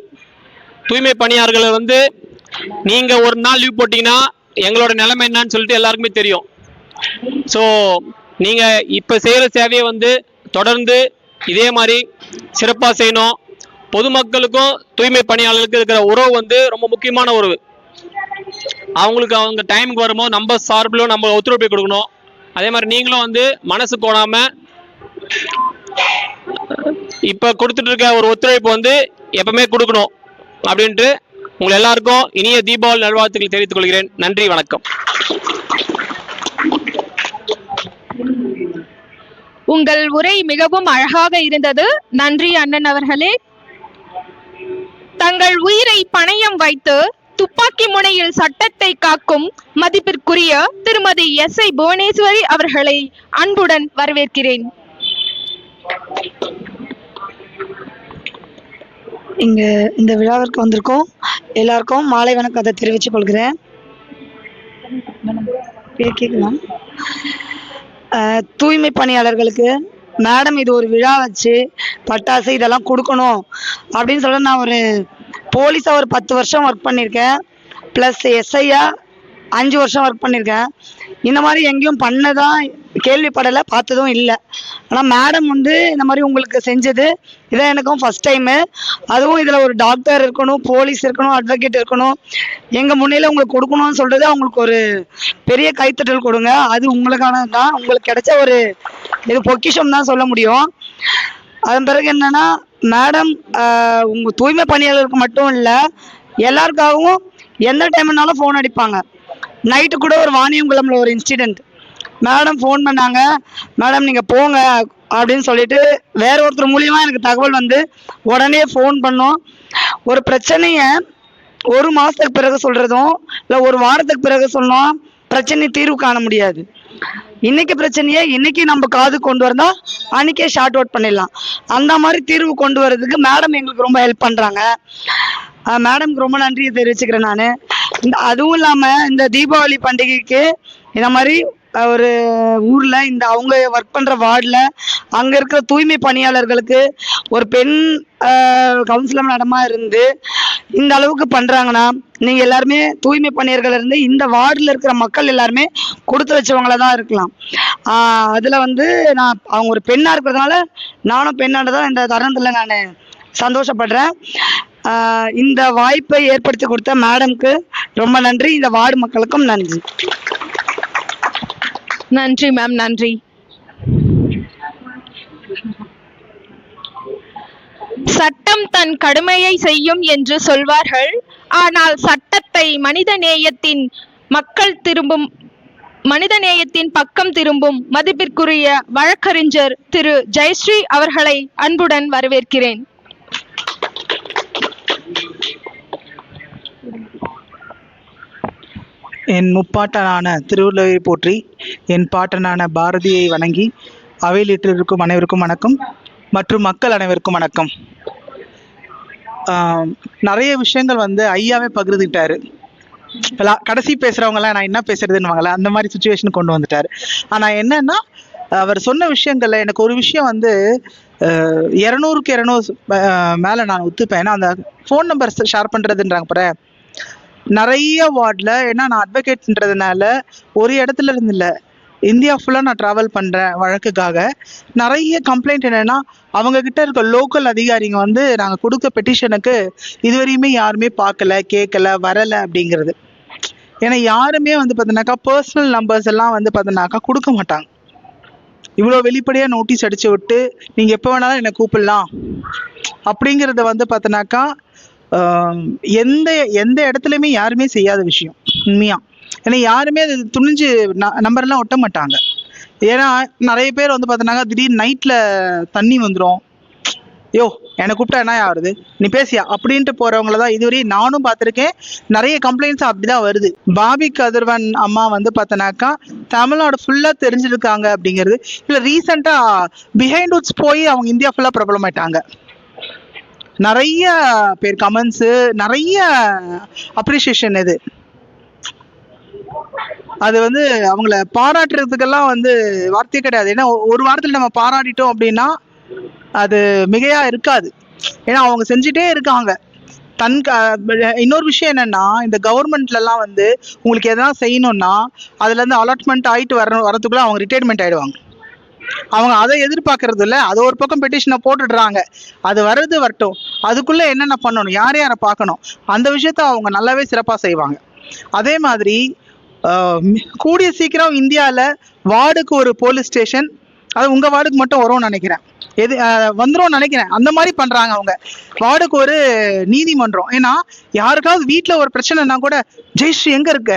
வந்து நீங்க ஒரு நாள் லீவ் போட்டீங்கன்னா எங்களோட நிலைமை என்னன்னு சொல்லிட்டு எல்லாருக்குமே தெரியும். ஸோ நீங்க இப்ப செய்யற சேவையை வந்து தொடர்ந்து இதே மாதிரி சிறப்பாக செய்யணும். பொதுமக்களுக்கும் தூய்மை பணியாளர்களுக்கு இருக்கிற உறவு வந்து ரொம்ப முக்கியமான உறவு. அவங்களுக்கு அவங்க டைமுக்கு வரும்போது நம்ம சார்பிலும் நம்ம ஒத்துழைப்பு கொடுக்கணும். அதே மாதிரி நீங்களும் வந்து மனசு கோணாம இப்ப கொடுத்துட்டு இருக்க ஒரு ஒத்துழைப்பு வந்து எப்பவுமே கொடுக்கணும் அப்படின்ட்டு உங்கள் எல்லாருக்கும் இனிய தீபாவளி நல்வாழ்த்துக்களை தெரிவித்துக் கொள்கிறேன். நன்றி, வணக்கம். உங்கள் உரை மிகவும் அழகாக இருந்தது. நன்றி அண்ணன் அவர்களே. தங்கள் உயிரை பணயம் வைத்து துப்பாக்கி முனையில் சட்டத்தை காக்கும் மதிப்பிற்குரிய திருமதி SI புவனேஸ்வரி அவர்களை அன்புடன் வரவேற்கிறேன். இங்க இந்த விழாவிற்கு வந்திருக்கோம் எல்லாருக்கும் மாலை வணக்கத்தை தெரிவித்துக் கொள்கிறேன். கேட்கலாம். தூய்மை பணியாளர்களுக்கு மேடம் இது ஒரு விழா வச்சு பட்டாசு இதெல்லாம் கொடுக்கணும் அப்படின்னு சொல்ல நான் ஒரு போலீஸாக ஒரு 10 வருஷம் ஒர்க் பண்ணியிருக்கேன். ப்ளஸ் SIயா 5 வருஷம் ஒர்க் பண்ணியிருக்கேன். இந்த மாதிரி எங்கேயும் பண்ணதான் கேள்விப்படலை, பார்த்ததும் இல்லை. ஆனால் மேடம் வந்து இந்த மாதிரி உங்களுக்கு செஞ்சது இதான் எனக்கும் ஃபஸ்ட் டைமு. அதுவும் இதில் ஒரு டாக்டர் இருக்கணும், போலீஸ் இருக்கணும், அட்வொகேட் இருக்கணும், எங்கள் முன்னையில் உங்களுக்கு கொடுக்கணும்னு சொல்கிறது அவங்களுக்கு ஒரு பெரிய கைத்தட்டல் கொடுங்க. அது உங்களுக்கானது தான், உங்களுக்கு கிடைச்ச ஒரு இது பொக்கிஷம் தான் சொல்ல முடியும். அதன் பிறகு என்னென்னா மேடம் உங்க தூய்மை பணியாளருக்கு மட்டும் இல்லை, எல்லாருக்காகவும் எந்த டைம்னாலும் ஃபோன் அடிப்பாங்க. நைட்டு கூட ஒரு வாணியங்குளம்ல ஒரு இன்சிடெண்ட், மேடம் ஃபோன் பண்ணாங்க, மேடம் நீங்கள் போங்க அப்படின்னு சொல்லிட்டு வேற ஒருத்தர் மூலியமாக எனக்கு தகவல் வந்து உடனே ஃபோன் பண்ணோம். ஒரு பிரச்சனையை ஒரு மாதத்துக்கு பிறகு சொல்கிறதும் இல்லை ஒரு வாரத்துக்கு பிறகு சொன்னோம் பிரச்சனை தீர்வு காண முடியாது. இன்னைக்கு பிரச்சனையை இன்னைக்கு நம்ம காது கொண்டு வந்தா அன்னைக்கே ஷார்ட் அவுட் பண்ணிடலாம். அந்த மாதிரி தீர்வு கொண்டு வர்றதுக்கு மேடம் எங்களுக்கு ரொம்ப ஹெல்ப் பண்ணுறாங்க. மேடம்க்கு ரொம்ப நன்றியை தெரிவிச்சுக்கிறேன் நான். அதுவும் இல்லாமல் இந்த தீபாவளி பண்டிகைக்கு இந்த மாதிரி ஒரு ஊரில் இந்த அவங்க ஒர்க் பண்ணுற வார்டில் அங்கே இருக்கிற தூய்மை பணியாளர்களுக்கு ஒரு பெண் கவுன்சிலர் மேடமாக இருந்து இந்த அளவுக்கு பண்ணுறாங்கன்னா, நீங்கள் எல்லாருமே தூய்மை பணியாளர்கள் இருந்து இந்த வார்டில் இருக்கிற மக்கள் எல்லாருமே கொடுத்து வச்சவங்கள தான் இருக்கலாம். அதில் வந்து நான் அவங்க ஒரு பெண்ணாக இருக்கிறதுனால நானும் பெண்ணானதான் இந்த தருணத்தில் நான் சந்தோஷப்படுறேன். இந்த வாய்ப்பை ஏற்படுத்தி கொடுத்த மேடம்க்கு ரொம்ப நன்றி. இந்த வார்டு மக்களுக்கும் நன்றி. நன்றி மேம், நன்றி. சட்டம் தன் கடமையை செய்யும் என்று சொல்வார்கள். ஆனால் சட்டத்தை மனிதநேயத்தின் பக்கம் திரும்பும் மதிப்பிற்குரிய வழக்கறிஞர் திரு ஜெயஸ்ரீ அவர்களை அன்புடன் வரவேற்கிறேன். என் முப்பாட்டனான திருவள்ளுவரை போற்றி, என் பாட்டனான பாரதியை வணங்கி, அவையில் இருக்கும் அனைவருக்கும் வணக்கம் மற்றும் மக்கள் அனைவருக்கும் வணக்கம். நிறைய விஷயங்கள் வந்து ஐயாவே பகிர்ந்துக்கிட்டாரு. கடைசி பேசுறவங்கலாம் நான் என்ன பேசுறதுன்னு அந்த மாதிரி சுச்சுவேஷன் கொண்டு வந்துட்டாரு. ஆனா என்னன்னா, அவர் சொன்ன விஷயங்கள்ல எனக்கு ஒரு விஷயம் வந்து 200க்கு 200 மேல நான் ஒத்துப்பேன். ஏன்னா அந்த ஃபோன் நம்பர் ஷேர் பண்றதுன்றாங்க பாரு, நிறைய வார்டில், ஏன்னா நான் அட்வொகேட்ன்றதுனால ஒரு இடத்துல இருந்து இல்லை, இந்தியா ஃபுல்லாக நான் ட்ராவல் பண்ணுறேன் வழக்குக்காக. நிறைய கம்ப்ளைண்ட் என்னென்னா, அவங்கக்கிட்ட இருக்க லோக்கல் அதிகாரிங்க வந்து நாங்கள் கொடுக்க பெட்டிஷனுக்கு இதுவரையுமே யாருமே பார்க்கல, கேட்கல, வரலை அப்படிங்கிறது. ஏன்னா யாருமே வந்து பார்த்தீங்கன்னாக்கா பர்சனல் நம்பர்ஸ் எல்லாம் வந்து பார்த்தீங்கன்னாக்கா கொடுக்க மாட்டாங்க. இவ்வளோ வெளிப்படையாக நோட்டீஸ் அடித்து விட்டு நீங்கள் எப்போ வேணாலும் என்னை கூப்பிடலாம் அப்படிங்கிறத வந்து பார்த்தீங்கன்னாக்கா எந்த எந்த இடத்துலையுமே யாருமே செய்யாத விஷயம் உண்மையா. ஏன்னா யாருமே அது துணிஞ்சு நம்பர்லாம் ஒட்ட மாட்டாங்க. ஏன்னா நிறைய பேர் வந்து பார்த்தோன்னாக்கா திடீர்னு நைட்டில் தண்ணி வந்துடும், யோ என்னை கூப்பிட்டா என்ன ஆகுறது, நீ பேசியா அப்படின்ட்டு போகிறவங்கள தான் இதுவரை நானும் பார்த்துருக்கேன். நிறைய கம்ப்ளைண்ட்ஸ் அப்படி தான் வருது. பாபி கதிர்வன் அம்மா வந்து பார்த்தோன்னாக்கா தமிழ்நாடு ஃபுல்லாக தெரிஞ்சிருக்காங்க அப்படிங்கிறது இல்லை. ரீசெண்டாக பிஹைண்ட் வுட்ஸ் போய் அவங்க இந்தியா ஃபுல்லாக பிரபலம் ஆயிட்டாங்க. நிறைய பேர் கமெண்ட்ஸு, நிறைய அப்ரிசியேஷன். அது வந்து அவங்கள பாராட்டுறதுக்கெல்லாம் வந்து வார்த்தையே கிடையாது. ஏன்னா ஒரு வாரத்தில் நம்ம பாராட்டிட்டோம் அப்படின்னா அது மிகையா இருக்காது. ஏன்னா அவங்க செஞ்சுட்டே இருக்காங்க. இன்னொரு விஷயம் என்னன்னா, இந்த கவர்மெண்ட்லலாம் வந்து உங்களுக்கு எதனா செய்யணும்னா அதுலேருந்து அலாட்மெண்ட் ஆகிட்டு வரதுக்குள்ள அவங்க ரிட்டையர்மெண்ட் ஆகிடுவாங்க. அவங்க அதை எதிர்பார்க்கறது இல்லை. அது ஒரு பக்கம் பெட்டிஷனை போட்டுடுறாங்க, அது வரட்டும், அதுக்குள்ளே என்னென்ன பண்ணணும், யாரை பார்க்கணும், அந்த விஷயத்த அவங்க நல்லாவே சிறப்பாக செய்வாங்க. அதே மாதிரி கூடிய சீக்கிரம் இந்தியாவில் வார்டுக்கு ஒரு போலீஸ் ஸ்டேஷன், அது உங்கள் வார்டுக்கு மட்டும் வரும்னு நினைக்கிறேன், வந்துடும் நினைக்கிறேன். அந்த மாதிரி பண்ணுறாங்க அவங்க. வார்டுக்கு ஒரு நீதிமன்றம். ஏன்னா யாருக்காவது வீட்டில் ஒரு பிரச்சனைனா கூட, ஜெயஸ்ரீ எங்கே இருக்க,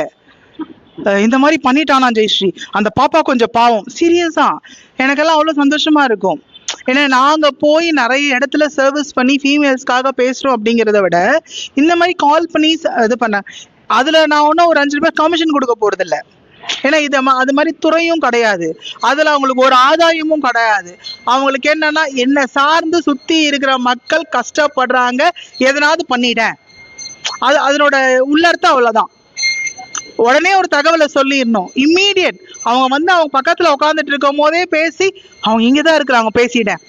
இந்த மாதிரி பண்ணிட்டானா ஜெயஸ்ரீ, அந்த பாப்பா கொஞ்சம் பாவம், சீரியஸா எனக்கெல்லாம் அவ்வளோ சந்தோஷமா இருக்கும். ஏன்னா நாங்கள் போய் நிறைய இடத்துல சர்வீஸ் பண்ணி ஃபீமேல்ஸ்க்காக பேசுகிறோம் அப்படிங்கிறத விட இந்த மாதிரி கால் பண்ணி இது பண்ண, அதில் நான் ஒன்றும் ஒரு 5 ரூபாய் கமிஷன் கொடுக்க போகிறதில்ல. ஏன்னா அது மாதிரி துறையும் கிடையாது, அதில் அவங்களுக்கு ஒரு ஆதாயமும் கிடையாது. அவங்களுக்கு என்னன்னா, என்னை சார்ந்து சுற்றி இருக்கிற மக்கள் கஷ்டப்படுறாங்க, எதனாவது பண்ணிட்டேன், அதனோட உள்ளர்த்தம் அவ்வளோதான். உடனே ஒரு தகவலை சொல்லிடணும், இம்மீடியட். அவங்க வந்து அவங்க பக்கத்தில் உட்காந்துட்டு இருக்கும் போதே பேசி, அவங்க இங்கே தான் இருக்கிறாங்க பேசிட்டேன்.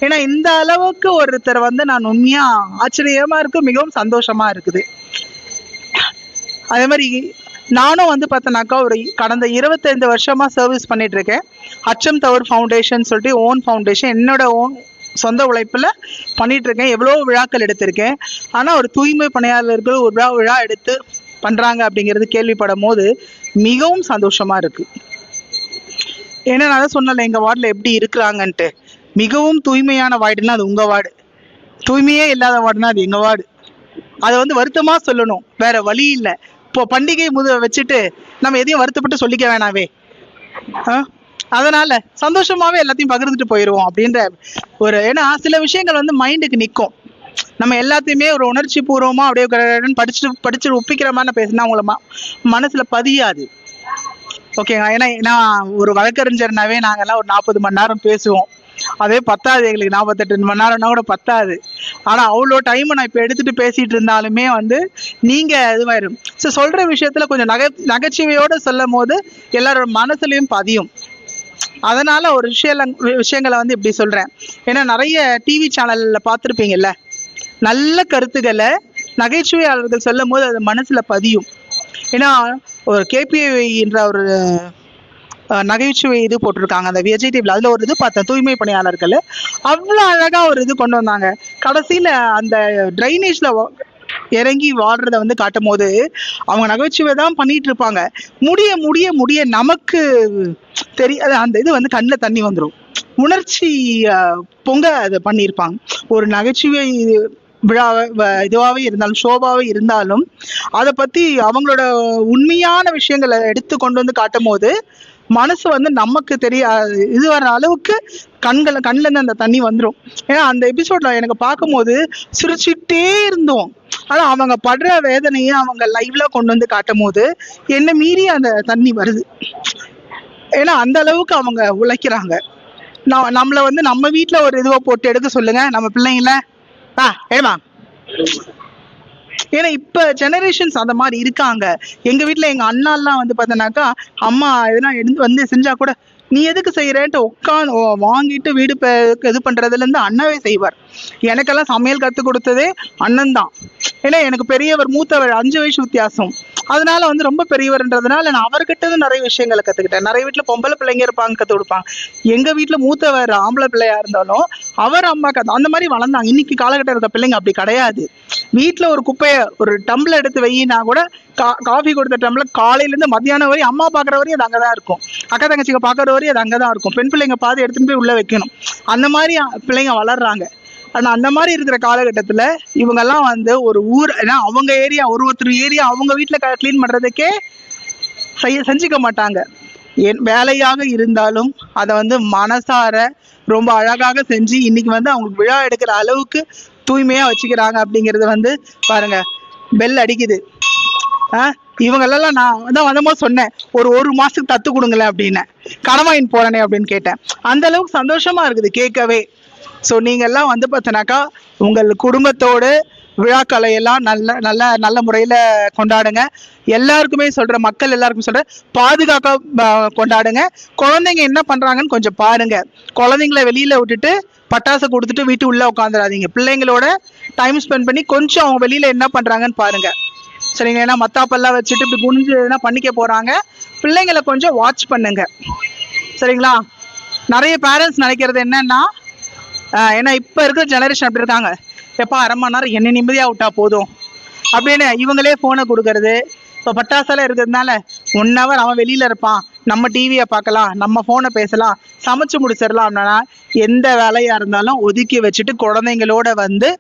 ஏன்னா இந்த அளவுக்கு ஒருத்தர் வந்து நான் உண்மையாக ஆச்சரியமாக இருக்கு, மிகவும் சந்தோஷமாக இருக்குது. அதே மாதிரி நானும் வந்து பார்த்தோன்னாக்கா ஒரு கடந்த 25 வருஷமாக சர்வீஸ் பண்ணிட்டு இருக்கேன். அச்சம் தவறு ஃபவுண்டேஷன் சொல்லிட்டு ஓன் ஃபவுண்டேஷன், என்னோட ஓன் சொந்த உழைப்பில் பண்ணிட்டு இருக்கேன். எவ்வளோ விழாக்கள் எடுத்திருக்கேன். ஆனால் ஒரு தூய்மை பணியாளர்கள் ஒரு விழா எடுத்து பண்ணுறாங்க அப்படிங்கிறது கேள்விப்படும் போது மிகவும் சந்தோஷமாக இருக்குது. ஏன்னா நான் தான் சொன்னல எங்கள் வார்டில் எப்படி இருக்கிறாங்கன்ட்டு, மிகவும் தூய்மையான வார்டுன்னா அது உங்கள் வார்டு. தூய்மையே இல்லாத வார்டுனா அது எங்க வார்டு. அதை வந்து வருத்தமா சொல்லணும், வேற வழி இல்லை. இப்போ பண்டிகை வச்சுட்டு நம்ம எதையும் வருத்தப்பட்டு சொல்லிக்க வேணாவே. அதனால சந்தோஷமாவே எல்லாத்தையும் பகிர்ந்துட்டு போயிடுவோம் அப்படின்ற ஒரு, ஏன்னா சில விஷயங்கள் வந்து மைண்டுக்கு நிற்கும். நம்ம எல்லாத்தையுமே ஒரு உணர்ச்சி பூர்வமா அப்படியே படிச்சுட்டு ஒப்பிக்கிற மாதிரி பேசினா அவங்கள மனசுல பதியாது. ஓகேங்க. ஏன்னா நான் ஒரு வழக்கறிஞர்னாவே நாங்கெல்லாம் ஒரு 40 மணி நேரம் பேசுவோம். அதே பத்தாது எங்களுக்கு, 48 மணி நேரம்னா கூட பத்தாது. ஆனா அவ்வளோ டைம் நான் இப்போ எடுத்துட்டு பேசிட்டு இருந்தாலுமே வந்து நீங்க இதுவாயிரும். ஸோ சொல்ற விஷயத்துல கொஞ்சம் நகைச்சுவையோட சொல்லும் போது எல்லாரோட மனசுலயும் பதியும். அதனால ஒரு விஷயங்களை வந்து இப்படி சொல்றேன். ஏன்னா நிறைய டிவி சேனல்ல பார்த்துருப்பீங்கல்ல, நல்ல கருத்துக்களை நகைச்சுவையாளர்கள் சொல்லும் போது அது மனசுல பதியும். ஏன்னா ஒரு கேபிஐன்ற ஒரு நகைச்சுவை இது போட்டிருக்காங்க அந்த விஜய் டிவில. அதுல ஒரு இது பார்த்தேன், தூய்மை பணியாளர்கள் அவ்வளோ அழகா ஒரு இது கொண்டு வந்தாங்க. கடைசியில அந்த ட்ரைனேஜ்ல இறங்கி வாழ்றத வந்து காட்டும் போது அவங்க நகைச்சுவை தான் பண்ணிட்டு இருப்பாங்க. முடிய முடிய முடிய நமக்கு தெரியாது, அந்த இது வந்து கண்ணில் தண்ணி வந்துடும், உணர்ச்சி பொங்க அதை பண்ணியிருப்பாங்க. ஒரு நகைச்சுவை இதுவாகவே இருந்தாலும் ஷோவாகவே இருந்தாலும் அதை பற்றி அவங்களோட உண்மையான விஷயங்களை எடுத்து கொண்டு வந்து காட்டும் போது மனசு வந்து நமக்கு இது வர்ற அளவுக்கு கண்ணிலேருந்து அந்த தண்ணி வந்துடும். ஏன்னா அந்த எபிசோட்ல எனக்கு பார்க்கும்போது சிரிச்சுட்டே இருந்தோம். ஆனால் அவங்க படுற வேதனையை அவங்க லைவ்ல கொண்டு வந்து காட்டும் போது என்ன மீறி அந்த தண்ணி வருது. ஏன்னா அந்த அளவுக்கு அவங்க உழைக்கிறாங்க. நம்மளை வந்து நம்ம வீட்டில் ஒரு இதுவை போட்டு எடுக்க சொல்லுங்க நம்ம பிள்ளைங்கள ஏமா. ஏன்னா இப்ப ஜெனரேஷன்ஸ் அந்த மாதிரி இருக்காங்க. எங்க வீட்டுல எங்க அண்ணாலாம் வந்து பார்த்தோன்னாக்கா அம்மா எதுனா எடுத்து வந்து செஞ்சா கூட நீ எதுக்கு செய்யறேன்ட்டு உட்காந்து வாங்கிட்டு வீடு இது பண்றதுல இருந்து அண்ணாவே செய்வார். எனக்கெல்லாம் சமையல் கற்றுக் கொடுத்ததே அண்ணன் தான். ஏன்னா எனக்கு பெரியவர், மூத்தவர், 5 வயசு வித்தியாசம். அதனால வந்து ரொம்ப பெரியவர்ன்றதுனால நான் அவர்கிட்ட நிறைய விஷயங்களை கத்துக்கிட்டேன். நிறைய வீட்டுல பொம்பளை பிள்ளைங்க இருப்பாங்க, கற்றுக் கொடுப்பாங்க. எங்க வீட்டுல மூத்தவர் ஆம்பளை பிள்ளையா இருந்தாலும் அவர் அம்மா அந்த மாதிரி வளர்ந்தாங்க. இன்னைக்கு காலகட்டம் இருக்க பிள்ளைங்க அப்படி கிடையாது. வீட்டுல ஒரு குப்பையை ஒரு டம்ளர் எடுத்து வையினா கூட காஃபி கொடுத்த டம்ளர் காலையில இருந்து மத்தியானம் வரையும் அம்மா பாக்குற வரையும் அது அங்கதான் இருக்கும், அக்கா தங்கச்சிங்க பாக்குற வரையும் அது அங்கதான் இருக்கும். பெண் பிள்ளைங்க பாதி எடுத்துட்டு போய் உள்ள வைக்கணும். அந்த மாதிரி பிள்ளைங்க வளர்றாங்க. ஆனா அந்த மாதிரி இருக்கிற காலகட்டத்துல இவங்கெல்லாம் வந்து ஒரு ஊர், ஏன்னா அவங்க ஏரியா, ஒருத்தர் ஏரியா அவங்க வீட்டுல கிளீன் பண்றதுக்கே செஞ்சுக்க மாட்டாங்க. வேலையாக இருந்தாலும் அதை வந்து மனசார ரொம்ப அழகாக செஞ்சு இன்னைக்கு வந்து அவங்களுக்கு விழா எடுக்கிற அளவுக்கு தூய்மையா வச்சுக்கிறாங்க. அப்படிங்கிறது வந்து பாருங்க, பெல் அடிக்குது. இவங்களெல்லாம் நான் தான் வந்தபோது சொன்னேன், ஒரு மாசத்துக்கு தத்து கொடுங்களேன் அப்படின்னு, கடமாயின் போறனே அப்படின்னு கேட்டேன். அந்த அளவுக்கு சந்தோஷமா இருக்குது கேட்கவே. ஸோ நீங்கள்லாம் வந்து பார்த்தோன்னாக்கா உங்கள் குடும்பத்தோடு விழாக்களை எல்லாம் நல்ல நல்ல நல்ல முறையில் கொண்டாடுங்க. எல்லாருக்குமே சொல்கிறேன், மக்கள் எல்லாருக்குமே சொல்கிறேன், பாதுகாக்க கொண்டாடுங்க. குழந்தைங்க என்ன பண்ணுறாங்கன்னு கொஞ்சம் பாருங்க. குழந்தைங்கள வெளியில் விட்டுட்டு பட்டாசு கொடுத்துட்டு வீட்டு உள்ளே உட்காந்துடாதீங்க. பிள்ளைங்களோட டைம் ஸ்பெண்ட் பண்ணி கொஞ்சம் அவங்க வெளியில் என்ன பண்ணுறாங்கன்னு பாருங்க. சரிங்க. ஏன்னா மத்தாப்பெல்லாம் வச்சுட்டு இப்படி குனிஞ்சு எதுனா பண்ணிக்க போகிறாங்க. பிள்ளைங்களை கொஞ்சம் வாட்ச் பண்ணுங்க. சரிங்களா? நிறைய பேரண்ட்ஸ் நினைக்கிறது என்னன்னா, ஏன்னா இப்போ இருக்கிற ஜெனரேஷன் அப்படி இருக்காங்க, எப்பா 1/2 மணி நேரம் என்ன நிம்மதியாக விட்டா போதும் அப்படின்னு இவங்களே ஃபோனை கொடுக்கறது. இப்போ பட்டாசெல்லாம் இருக்கிறதுனால 1 ஹவர் அவன் வெளியில் இருப்பான், நம்ம டிவியை பார்க்கலாம், நம்ம ஃபோனை பேசலாம், சமைச்சு முடிச்சிடலாம். அப்படின்னா எந்த வேலையாக இருந்தாலும் ஒதுக்கி வச்சுட்டு குழந்தைங்களோட வந்து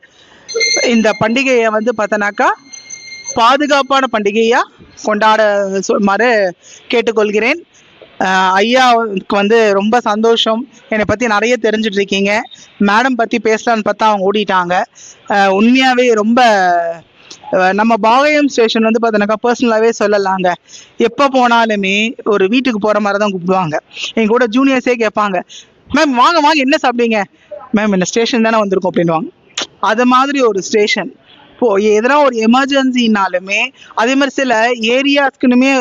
இந்த பண்டிகையை வந்து பார்த்தோன்னாக்கா பாதுகாப்பான பண்டிகையா கொண்டாட மாதிரி கேட்டுக்கொள்கிறேன். ஐயாவுக்கு வந்து ரொம்ப சந்தோஷம், என்னை பற்றி நிறைய தெரிஞ்சுட்டு இருக்கீங்க. மேடம் பற்றி பேசலான்னு பார்த்தா அவங்க ஓடிட்டாங்க. உண்மையாகவே ரொம்ப நம்ம பாளையம் ஸ்டேஷன் வந்து பார்த்தோன்னாக்கா பர்சனலாகவே சொல்லலாங்க, எப்போ போனாலுமே ஒரு வீட்டுக்கு போகிற மாதிரி தான் கூப்பிடுவாங்க. எங்க கூட ஜூனியர்ஸே கேட்பாங்க, மேம் வாங்க வாங்க என்ன சாப்பிடுங்க, மேம் இந்த ஸ்டேஷன் தானே வந்திருக்கோம் அப்படின்வாங்க. அது மாதிரி ஒரு ஸ்டேஷன். இப்போ எதனா ஒரு எமர்ஜென்சினாலுமே அதே மாதிரி சில ஏரியாஸ்க்குனுமே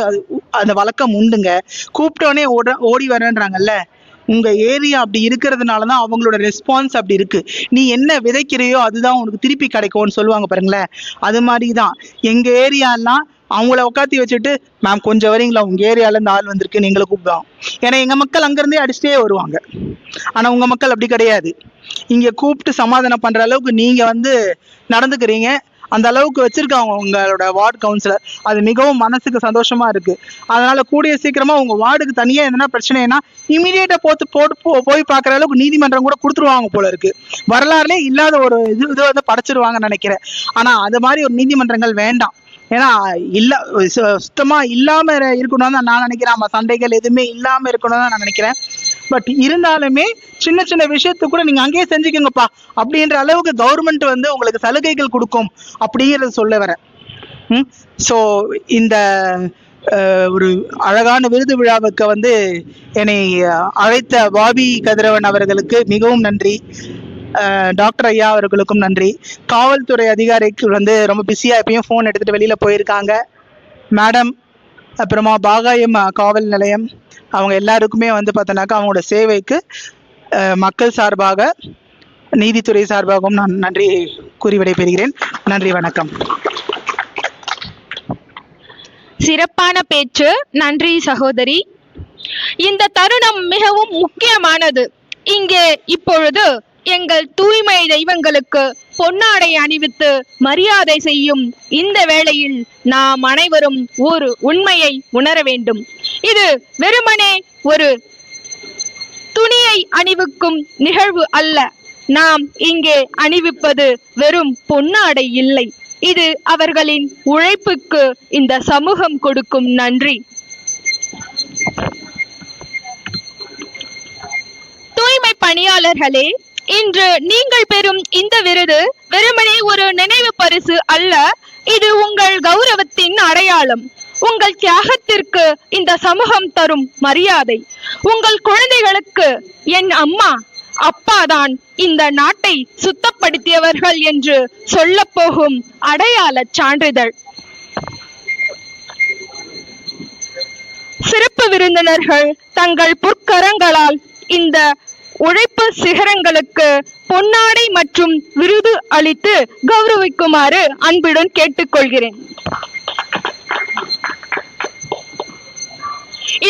அந்த வழக்கம் உண்டுங்க. கூப்பிட்டோடனே ஓடி வரேன்றாங்கல்ல, உங்க ஏரியா அப்படி இருக்கிறதுனால தான் அவங்களோட ரெஸ்பான்ஸ் அப்படி இருக்கு. நீ என்ன விதைக்கிறையோ அதுதான் உனக்கு திருப்பி கிடைக்கும்னு சொல்லுவாங்க பாருங்களேன். அது மாதிரி தான் எங்க ஏரியாலாம் அவங்கள உட்காத்தி வச்சுட்டு, மேம் கொஞ்சம் வரீங்களா, உங்க ஏரியால இருந்து ஆள் வந்திருக்கு நீங்களை கூப்பிடுவாங்க. ஏன்னா எங்க மக்கள் அங்கிருந்தே அடிச்சுட்டே வருவாங்க. ஆனா உங்க மக்கள் அப்படி கிடையாது. இங்க கூப்பிட்டு சமாதானம் பண்ற அளவுக்கு நீங்க வந்து நடந்துக்கிறீங்க. அந்த அளவுக்கு வச்சிருக்காங்க உங்களோட வார்டு கவுன்சிலர். அது மிகவும் மனசுக்கு சந்தோஷமா இருக்கு. அதனால கூடிய சீக்கிரமா உங்க வார்டுக்கு தனியா எதனா பிரச்சனைனா இமீடியட்டா போய் பார்க்குற அளவுக்கு நீதிமன்றம் கூட கொடுத்துருவாங்க போல இருக்கு. வரலாறுலே இல்லாத ஒரு இது வந்து படைச்சிருவாங்கன்னு நினைக்கிறேன். ஆனா அது மாதிரி ஒரு நீதிமன்றங்கள் வேண்டாம். ஏன்னா சுத்தமா இல்லாம இருக்கணும் தான் நான் நினைக்கிறேன். சண்டைகள் எதுவுமே இல்லாம இருக்கணும் தான் நான் நினைக்கிறேன். பட் இருந்தாலுமே சின்ன சின்ன விஷயத்துக்கு கூட நீங்க அங்கேயே செஞ்சுக்கோங்கப்பா அப்படின்ற அளவுக்கு கவர்மெண்ட் வந்து உங்களுக்கு சலுகைகள் கொடுக்கும் அப்படிங்கறத சொல்ல வரேன். ஸோ இந்த ஒரு அழகான விருது விழாவுக்கு வந்து என்னை அழைத்த பாபி கதிரவன் அவர்களுக்கு மிகவும் நன்றி. டாக்டர் ஐயா அவர்களுக்கும் நன்றி. காவல்துறை அதிகாரிக்கு வந்து ரொம்ப பிஸியாக எப்பயும் ஃபோன் எடுத்துகிட்டு வெளியில் போயிருக்காங்க. மேடம், அப்புறமா பாகாயம் காவல் நிலையம், அவங்க எல்லாருக்குமே வந்து பார்த்தோன்னாக்கா அவங்களோட சேவைக்கு மக்கள் சார்பாக நீதித்துறை சார்பாகவும் நான் நன்றி கூறி விடைபெறுகிறேன். நன்றி, வணக்கம். சிறப்பான பேச்சு. நன்றி சகோதரி. இந்த தருணம் மிகவும் முக்கியமானது. இங்கே இப்பொழுது எங்கள் தூய்மை தெய்வங்களுக்கு பொன்னாடை அணிவித்து மரியாதை செய்யும் இந்த வேளையில் நாம் அனைவரும் ஒரு உண்மையை உணர வேண்டும். இது வெறுமனே ஒரு துணியை அணிவிக்கும் நிகழ்வு அல்ல. நாம் இங்கே அணிவிப்பது வெறும் பொன்னாடை இல்லை. இது அவர்களின் உழைப்புக்கு இந்த சமூகம் கொடுக்கும் நன்றி. தூய்மை பணியாளர்களே, இன்று நீங்கள் பெறும் இந்த விருது வெறுமனே ஒரு நினைவு பரிசு அல்ல. இது உங்கள் கௌரவத்தின் அடையாளம். உங்கள் தியாகத்திற்கு இந்த சமூகம் தரும் மரியாதை. உங்கள் குழந்தைகளுக்கு என் அம்மா அப்பாதான் இந்த நாட்டை சுத்தப்படுத்தியவர்கள் என்று சொல்ல போகும் அடையாள சான்றிதழ். சிறப்பு விருந்தினர்கள் தங்கள் பொற்கரங்களால் இந்த உழைப்பு சிகரங்களுக்கு பொன்னாடை மற்றும் விருது அளித்து கௌரவிக்குமாறு அன்புடன் கேட்டுக்கொள்கிறேன்.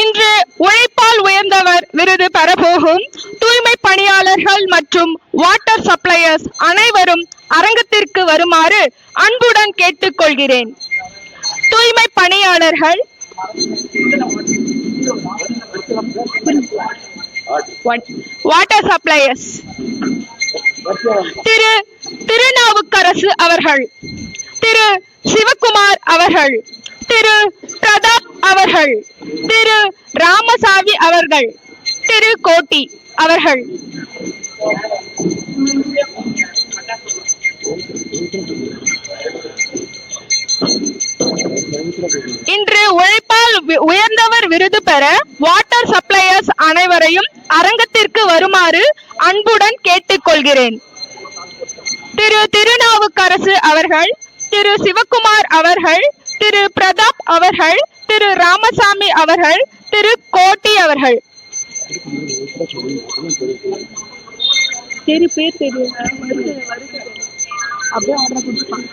இன்று உழைப்பால் உயர்ந்தவர் விருது பெறப்போகும் தூய்மை பணியாளர்கள் மற்றும் வாட்டர் சப்ளையர்ஸ் அனைவரும் அரங்கத்திற்கு வருமாறு அன்புடன் கேட்டுக்கொள்கிறேன். தூய்மை பணியாளர்கள் வாட்டர் சப்ளையர்ஸ் திரு திருநாவுக்கரசு அவர்கள், திரு சிவகுமார் அவர்கள், திரு பிரதாப் அவர்கள், திரு ராமசாமி அவர்கள், திரு கோட்டி அவர்கள். இன்று உழைப்பால் உயர்ந்தவர் விருது பெற வாட்டர் சப்ளையர்ஸ் அனைவரையும் அரங்கத்திற்கு வருமாறு அன்புடன் கேட்டுக்கொள்கிறேன். திரு திருநாவுக்கரசு அவர்கள், திரு சிவகுமார் அவர்கள், திரு பிரதாப் அவர்கள், திரு ராமசாமி அவர்கள், திரு கோட்டி அவர்கள். பேர் தெரியும். அப்படியே ஆர்டர் கொடுத்துப்பாங்க.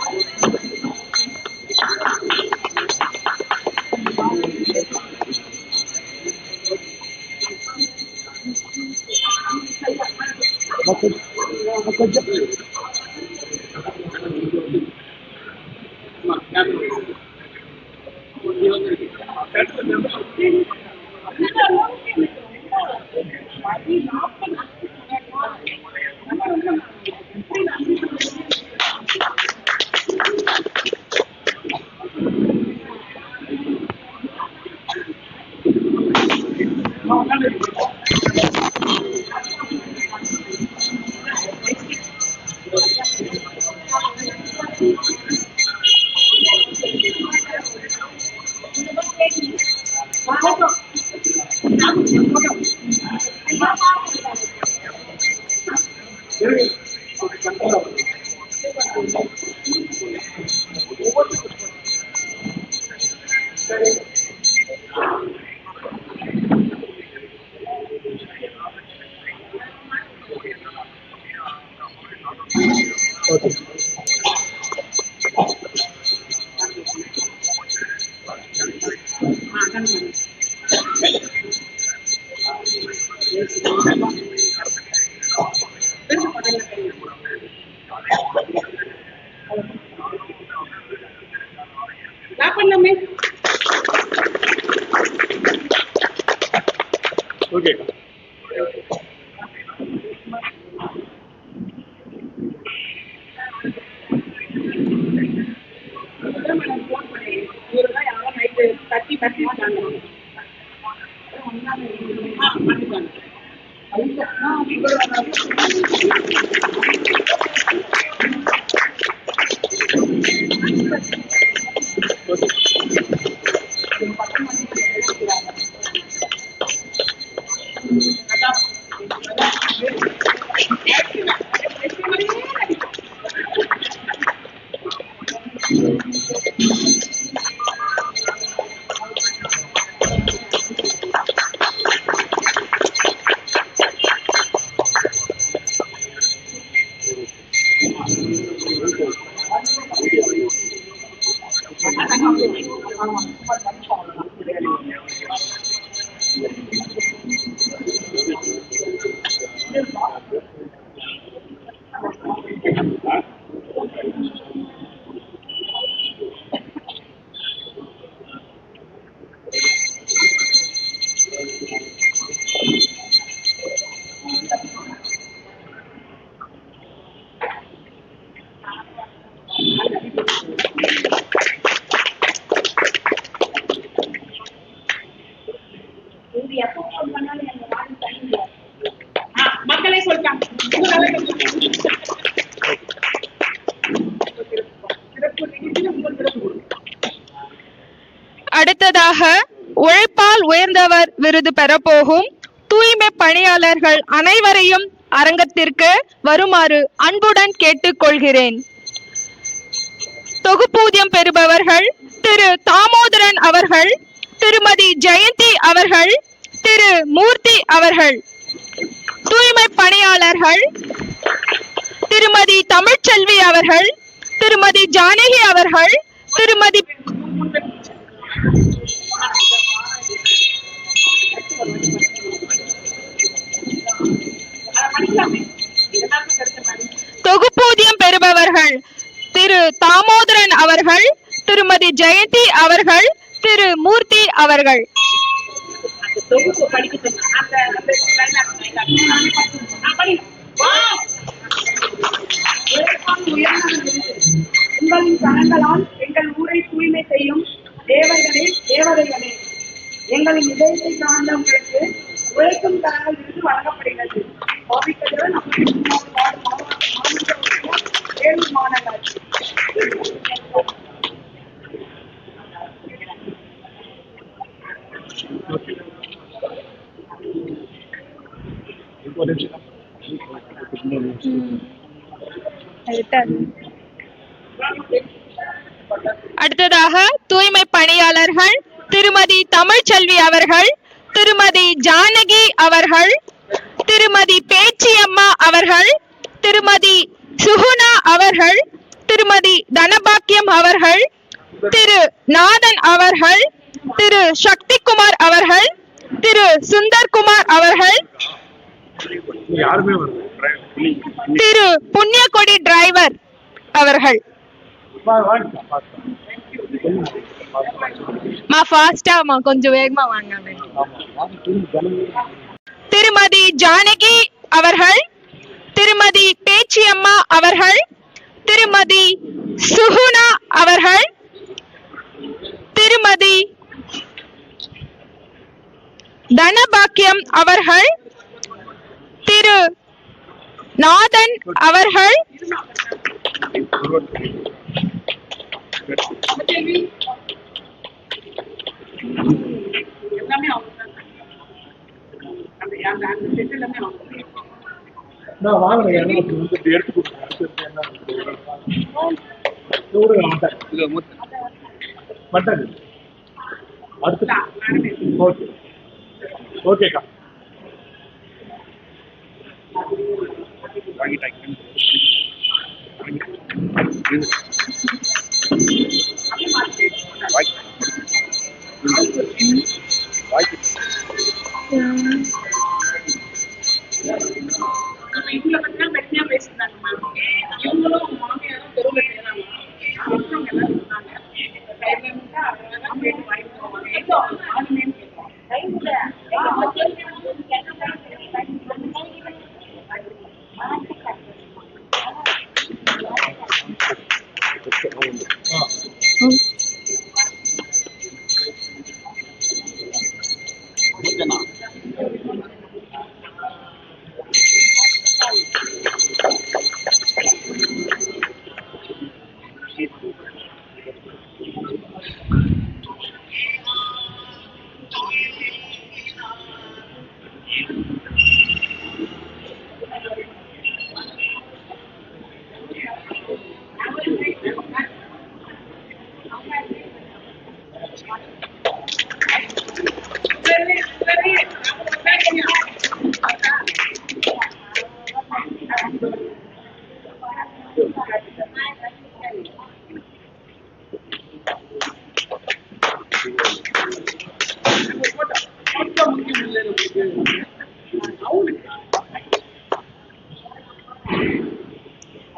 ஓகே. அடுத்ததாக உழைப்பால் உயர்ந்தவர் விருது பெறப்போகும் தூய்மை பணியாளர்கள் அனைவரையும் அரங்கத்திற்கு வருமாறு அன்புடன் கேட்டுக்கொள்கிறேன். தொகுப்பூதியம் பெறுபவர்கள் திரு தாமோதரன் அவர்கள், திருமதி ஜெயந்தி அவர்கள், திரு மூர்த்தி அவர்கள். தூய்மை பணியாளர்கள் திருமதி தமிழ்ச்செல்வி அவர்கள், திருமதி ஜானகி அவர்கள், திருமதி தொகுப்பூதியம் பெறுபவர்கள் திரு தாமோதரன் அவர்கள், திருமதி ஜெயந்தி அவர்கள், திரு மூர்த்தி அவர்கள். உங்களின் கரங்களால் எங்கள் ஊரை தூய்மை செய்யும் தேவர்களே, தேவதைகளே, எங்களின் இதயத்தை சார்ந்த உங்களுக்கு உழைக்கும் கரங்கள் இருந்து வழங்கப்படுகிறது. வேலூர் மாநகராட்சி. அடுத்ததாக தூய்மை பணியாளர்கள் திருமதி தமிழ்ச்செல்வி அவர்கள், திருமதி ஜானகி அவர்கள், திருமதி பேச்சியம்மா அவர்கள், திருமதி சுகுணா அவர்கள், திருமதி தனபாக்கியம் அவர்கள், திரு நாதன் அவர்கள், திரு சக்திகுமார் அவர்கள், திரு சுந்தர்குமார் அவர்கள், திரு புண்ணியகொடி டிரைவர் அவர்கள். கொஞ்சம் வேகமா வாங்க. திருமதி ஜானகி அவர்கள், திருமதி பேச்சியம்மா அவர்கள், திருமதி சுகுணா அவர்கள், திருமதி தனபாக்கியம் அவர்கள், திரு நாதன் அவர்கள், ஓகேக்கா. இதுல பத்தினா பிரச்சனையா பேசிருந்தாங்க. இவங்களும் மாமியாரும் தெருவில் செய்யறாங்க. எல்லாரும் சொன்னாங்க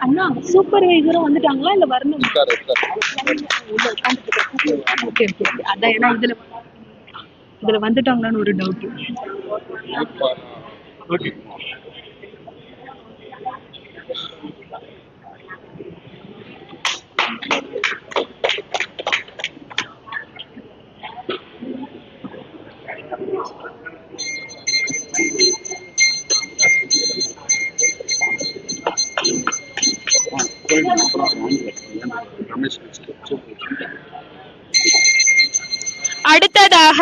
அண்ணா சூப்பர்வைசரும் வந்துட்டாங்களா இல்ல வரணும்? ஓகே ஓகே அதான் ஏன்னா இதுல வந்துட்டாங்களான்னு ஒரு டவுட். அடுத்ததாக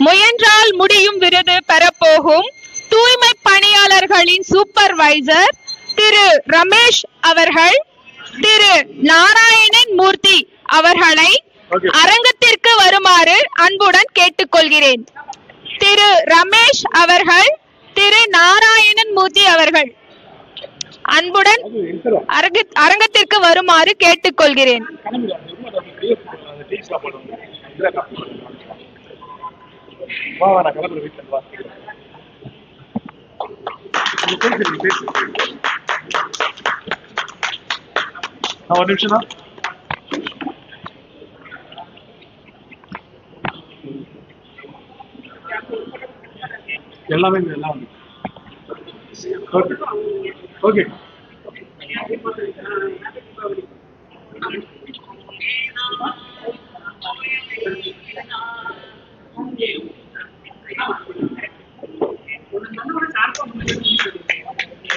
முயன்றால் முடியும் விருது பெறப்போகும் தூய்மை பணியாளர்களின் சூப்பர்வைசர் திரு ரமேஷ் அவர்கள் திரு நாராயணன் மூர்த்தி அவர்களை அரங்கத்திற்கு வருமாறு அன்புடன் கேட்டுக்கொள்கிறேன். திரு ரமேஷ் அவர்கள் திரு நாராயணன் மூர்த்தி அவர்கள் அன்புடன் அரங்கத்திற்கு வருமாறு கேட்டுக்கொள்கிறேன். ஒரு நிமிஷம் தான். எல்லாமே எல்லாம் ஓகே ஓகே.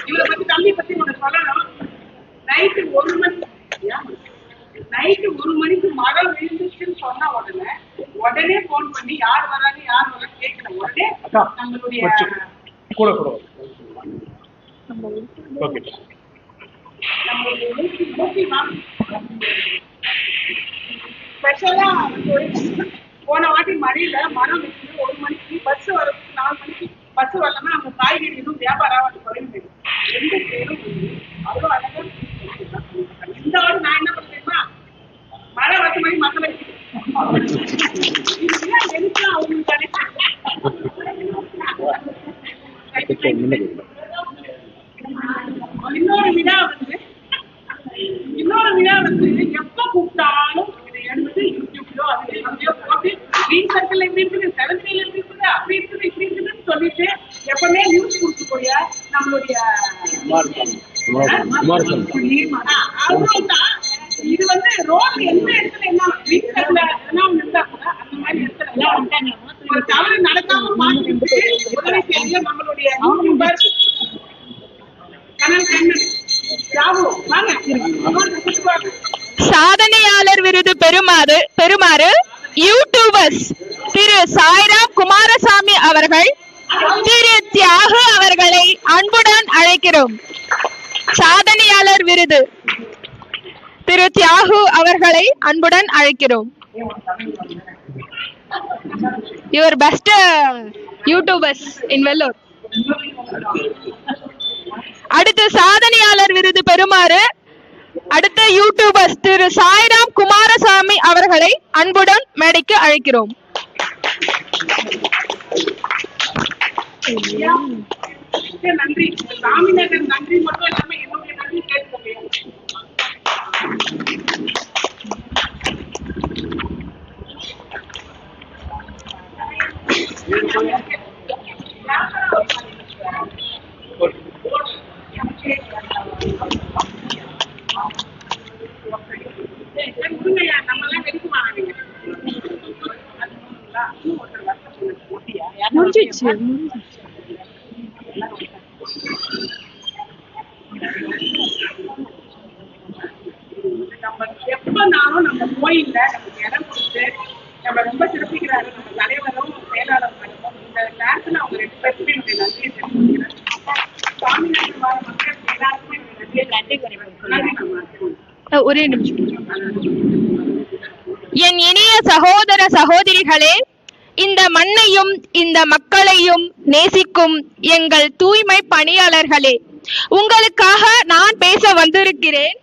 இவரை பத்தி தம்பி பத்தி உனக்கு சொல்லணும். நைட்டு 1 மணிக்கு மழை விழுந்துச்சுன்னு சொன்ன உடனே போன் பண்ணி யார் வராங்க கேட்கணும். உடனே நம்மளுடைய கூட கூட ஓகே. ஸ்பெஷலா போன வாட்டி மழையில மரம் 1 மணிக்கு பஸ் வர 4 மணிக்கு பஸ் வரலன்னா நம்ம காய்கறி எதுவும் வியாபாரம் அது குறைந்து 2 பேரும் அவ்வளோ அழகா. இந்த வாரம் நான் என்ன பண்ணுறேன்னா மழை 10 மணி மக்களை எதுக்குலாம் அவங்களுக்கு இன்னொரு விழா எப்ப கூப்பிட்டாலும் எடுத்து யூடியூப்லோ அதுலயோ போட்டு கிரீன் சர்க்கிள் எப்படி இருக்குது, செவன்த்ல எப்படி இருக்குது, அப்படி இருக்குது இப்படி இருக்குதுன்னு சொல்லிட்டு எப்பவுமே நியூஸ் கொடுத்து போய் நம்மளுடைய அவ்வளவுதான். இது ரோடு எந்த இடத்துல என்ன கிரீன் சர்க்கிள் இருந்தா கூட அந்த மாதிரி இடத்துல ஒரு தவறு நடக்காம பார்த்துட்டு உதவி செய்ய நம்மளுடைய யூடியூபர் கண்ணன் சாதனையாளர் விருது பெறுமாறு யூடியூபர்ஸ் திரு சாய்ராம் குமாரசாமி அவர்கள் திரு தியாகு அவர்களை அன்புடன் அழைக்கிறோம். சாதனையாளர் விருது திரு தியாகு அவர்களை அன்புடன் அழைக்கிறோம். யுவர் பெஸ்ட் யூடியூபர்ஸ் இன் வெல்லூர். அடுத்து சாதனையாளர் விருது பெறுமாறு அடுத்த யூடியூபர்ஸ் திரு சாய்ராம் குமாரசாமி அவர்களை அன்புடன் மேடைக்கு அழைக்கிறோம். நன்றி சாமிநாதன். நன்றி மட்டும் இல்லாம என்னுடைய நன்றி கேட்க எப்பனாலும் நம்ம கோயில்ல நமக்கு இடம் கொடுத்து நம்ம ரொம்ப சிறப்பிக்கிறாரு நம்ம தலைவரும் செயலாளர் மட்டும். இந்த நேரத்துல அவங்க 2 பேருக்குமே என்னுடைய நன்றியை தெரிவிக்கிறேன். சாமிநாதன் வார மக்கள் எல்லாருக்குமே என்னுடைய நன்றி. ஒரே நிமிஷம். என் இனிய சகோதர சகோதரிகளே, இந்த மண்ணையும் இந்த மக்களையும் நேசிக்கும் எங்கள் தூய்மை பணியாளர்களே, உங்களுக்காக நான் பேச வந்திருக்கிறேன்.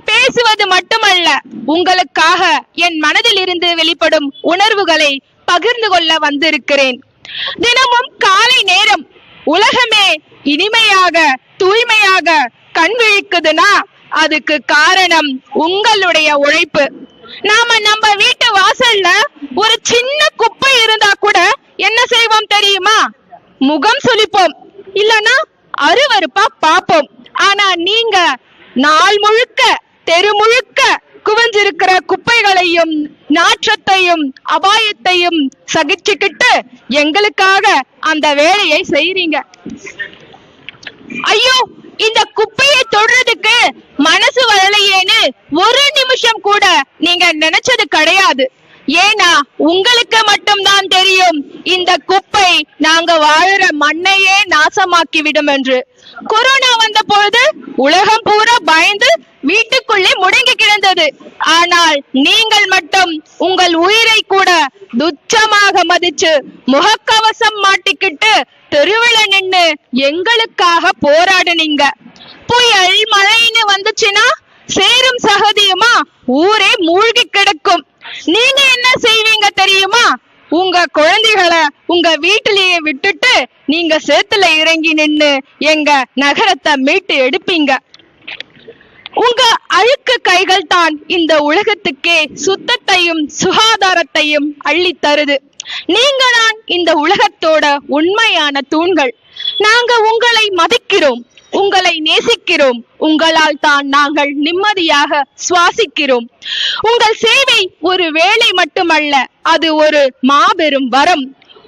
பேசுவது மட்டுமல்ல, உங்களுக்காக என் மனதில் இருந்து வெளிப்படும் உணர்வுகளை பகிர்ந்து கொள்ள வந்திருக்கிறேன். தினமும் காலை நேரம் உலகமே இனிமையாக தூய்மையாக கண் விழிக்குதுன்னா அதுக்கு காரணம் உங்களுடைய உழைப்பு. நாம நம்ம வீட்டு வாசல்ல ஒரு சின்ன குப்பை இருந்தா கூட என்ன செய்வோம் தெரியுமா? முகம் சுளிப்போம், இல்லனா அருவருப்பா பாப்போம். ஆனா நீங்க நாள் முழுக்க தெரு முழுக்க குவிஞ்சிருக்கிற குப்பைகளையும் நாற்றத்தையும் அபாயத்தையும் சகிச்சுக்கிட்டு எங்களுக்காக அந்த வேலையை செய்றீங்க. ஐயோ, இந்த குப்பையை தொடுறதுக்கு மனசு வரலையேன்னு ஒரு நிமிஷம் கூட நீங்க நினைச்சது கிடையாது. ஏன்னா உங்களுக்கு மட்டும்தான் தெரியும் இந்த குப்பை நாங்க வாழுற மண்ணையே நாசமாக்கி விடும் என்று. கொரோனா வந்த பொழுது உலகம் பூரா பயந்து வீட்டுக்குள்ளே முடங்கி கிடந்தது. ஆனால் நீங்கள் மட்டும் உங்கள் உயிரை கூட துச்சமாக மதிச்சு முகக்கவசம் மாட்டிக்கிட்டு தெருவில நின்னு எங்களுக்காக போராடுனீங்க. புயல் மழைன்னு வந்துச்சுன்னா சேரும் சகதியுமா ஊரே மூழ்கி கிடக்கும். நீங்க என்ன செய்வீங்க தெரியுமா? உங்க குழந்தைகளை உங்க வீட்டிலேயே விட்டுட்டு நீங்க சேத்துல இறங்கி நின்னு எங்க நகரத்தை மீட்டு எடுப்பீங்க. உங்க அழுக்கு கைகள் தான் இந்த உலகத்துக்கே சுத்தத்தையும் சுகாதாரத்தையும் அள்ளி தருது. நீங்க தான் இந்த உலகத்தோட உண்மையான தூண்கள். நாங்க உங்களை மதிக்கிறோம், உங்களை நேசிக்கிறோம். உங்களால் தான் நாங்கள் நிம்மதியாக சுவாசிக்கிறோம். உங்கள் சேவை ஒரு வேலை மட்டுமல்ல, அது ஒரு மாபெரும் வரம்.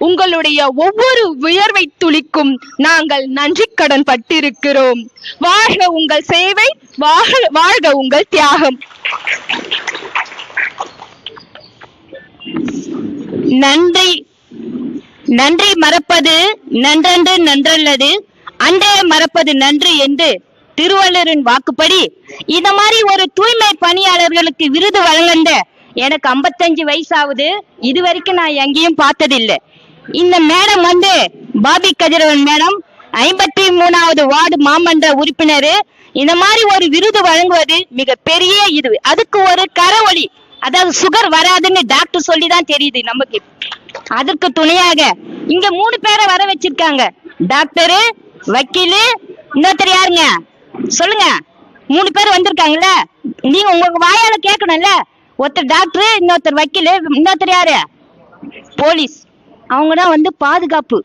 உங்களுடைய ஒவ்வொரு உயர்வை துளிக்கும் நாங்கள் நன்றி கடன் பட்டிருக்கிறோம். வாழ்க உங்கள் சேவை, வாழ்க உங்கள் தியாகம். நன்றி நன்றி மறப்பது நன்றன்று நன்றல்லது, அன்றே மறப்பது நன்று என்று திருவள்ளுவரின் வாக்குப்படி இந்த மாதிரி ஒரு தூய்மை பணியாளர்களுக்கு விருது வழங்க எனக்கு 55 வயசாகுது. இது வரைக்கும் நான் எங்கேயும் பார்த்ததில்லை. இந்த மேடம் வந்து பாபி கதிரவன் மேடம் 53வது வார்டு மாமன்ற உறுப்பினர். இந்த மாதிரி ஒரு விருது வழங்குவது மிக பெரிய இது. அதுக்கு ஒரு கரவொலி, அதாவது சுகர் வராதுன்னு டாக்டர் சொல்லிதான் தெரியுது நமக்கு. அதற்கு துணையாக இங்க 3 பேரை வர வச்சிருக்காங்க. டாக்டரு, வக்கீலு, இன்னொருத்தர் யாருங்க சொல்லுங்க? 3 பேர் வந்திருக்காங்கல்ல. நீங்க உங்க வாயால கேட்கணும்ல. ஒருத்தர் டாக்டர், இன்னொருத்தர் வக்கீலு, இன்னொருத்தர் யாரு? போலீஸ். அவங்கதான் வந்து பாதுகாப்பு.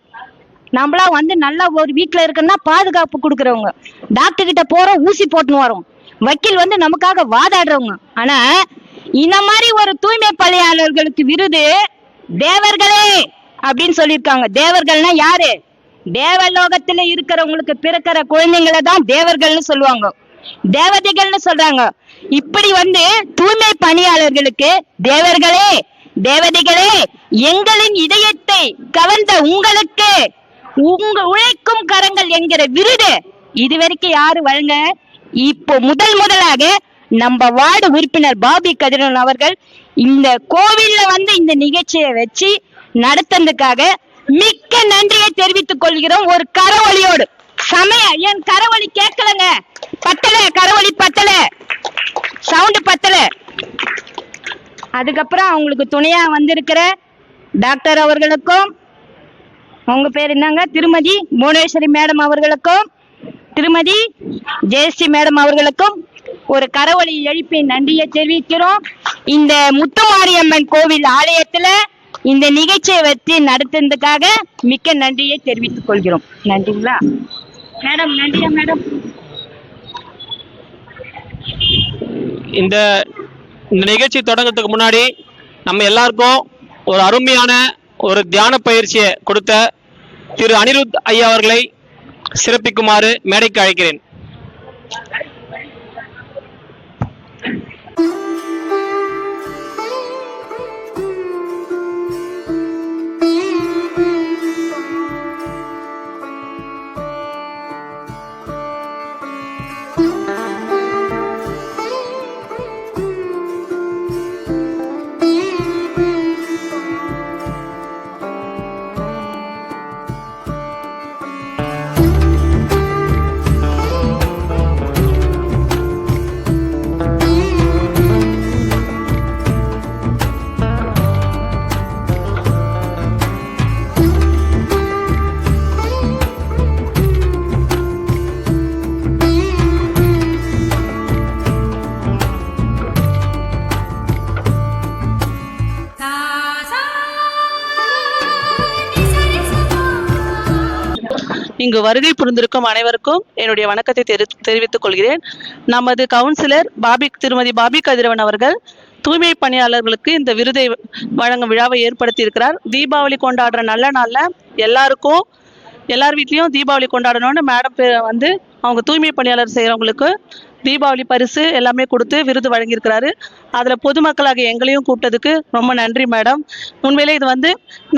நம்மளா வந்து நல்லா ஒரு வீட்டுல இருக்கணும்னா பாதுகாப்பு கொடுக்கறவங்க. டாக்டர் கிட்ட போறோம், ஊசி போட்டுன்னு வரோம். வக்கீல் வந்து நமக்காக வாதாடுறவங்க. ஆனா இந்த மாதிரி ஒரு தூய்மை பணியாளர்களுக்கு விருது தேவர்களே அப்படின்னு சொல்லியிருக்காங்க. தேவர்கள்னா யாரு? தேவலோகத்துல இருக்கிறவங்களுக்கு பிறக்கிற குழந்தைங்களை தான் தேவர்கள்னு சொல்லுவாங்க, தேவதைகள்னு சொல்றாங்க. இப்படி வந்து தூய்மை பணியாளர்களுக்கு தேவர்களே, தேவதைகளே, எங்களின் இதயத்தை கவர்ந்த உங்களுக்கு உங்க உழைக்கும் கரங்கள் என்கிற விருது இதுவரைக்கும் யாரு வழங்க? இப்போ முதலாக நம்ம வார்டு உறுப்பினர் பாபி கதிரவன் அவர்கள் இந்த கோவில்ல வந்து இந்த நிகழ்ச்சியை வச்சு நடத்துறதுக்காக மிக்க நன்றியை தெரிவித்துக் கொள்கிறோம். ஒரு கரவொலியோடு. சமய என் கரவொலி கேட்கலங்க, பத்தல, கரவொலி பத்தல, சவுண்ட் பத்தல. அதுக்கப்புறம் அவங்களுக்கு துணையா வந்திருக்கிற டாக்டர் அவர்களுக்கும், உங்க பேர் என்னங்க, திருமதி புவனேஸ்வரி மேடம் அவர்களுக்கும், திருமதி ஜெயஸ்ரீ மேடம் அவர்களுக்கும் ஒரு கரவொலி எழுப்பி நன்றியை தெரிவிக்கிறோம். இந்த முத்துமாரியம்மன் கோவில் ஆலயத்துல இந்த நிகழ்ச்சியை வச்சு நடத்துறதுக்காக மிக்க நன்றியை தெரிவித்துக் கொள்கிறோம். நன்றிங்களா? மேடம் நன்றியா மேடம். இந்த நிகழ்ச்சி தொடங்கிறதுக்கு முன்னாடி நம்ம எல்லாருக்கும் ஒரு அருமையான ஒரு தியான பயிற்சியை கொடுத்த திரு அனிருத் ஐயா அவர்களை சிறப்பிக்குமாறு மேடைக்கு அழைக்கிறேன். இங்கு வருகை புரிந்திருக்கும் அனைவருக்கும் என்னுடைய வணக்கத்தை தெரிவித்துக் கொள்கிறேன். நமது கவுன்சிலர் திருமதி பாபி கதிரவன் அவர்கள் தூய்மை பணியாளர்களுக்கு இந்த விருதை வழங்கும் விழாவை ஏற்படுத்தி இருக்கிறார். தீபாவளி கொண்டாடுற நல்ல நாள்ல எல்லார் வீட்லயும் தீபாவளி கொண்டாடணும்னு மேடம் வந்து அவங்க தூய்மை பணியாளர் செய்யறவங்களுக்கு தீபாவளி பரிசு எல்லாமே கொடுத்து விருது வழங்கியிருக்கிறாரு. அதுல பொதுமக்களாக எங்களையும் கூப்பிட்டதுக்கு ரொம்ப நன்றி மேடம். உண்மையிலே இது வந்து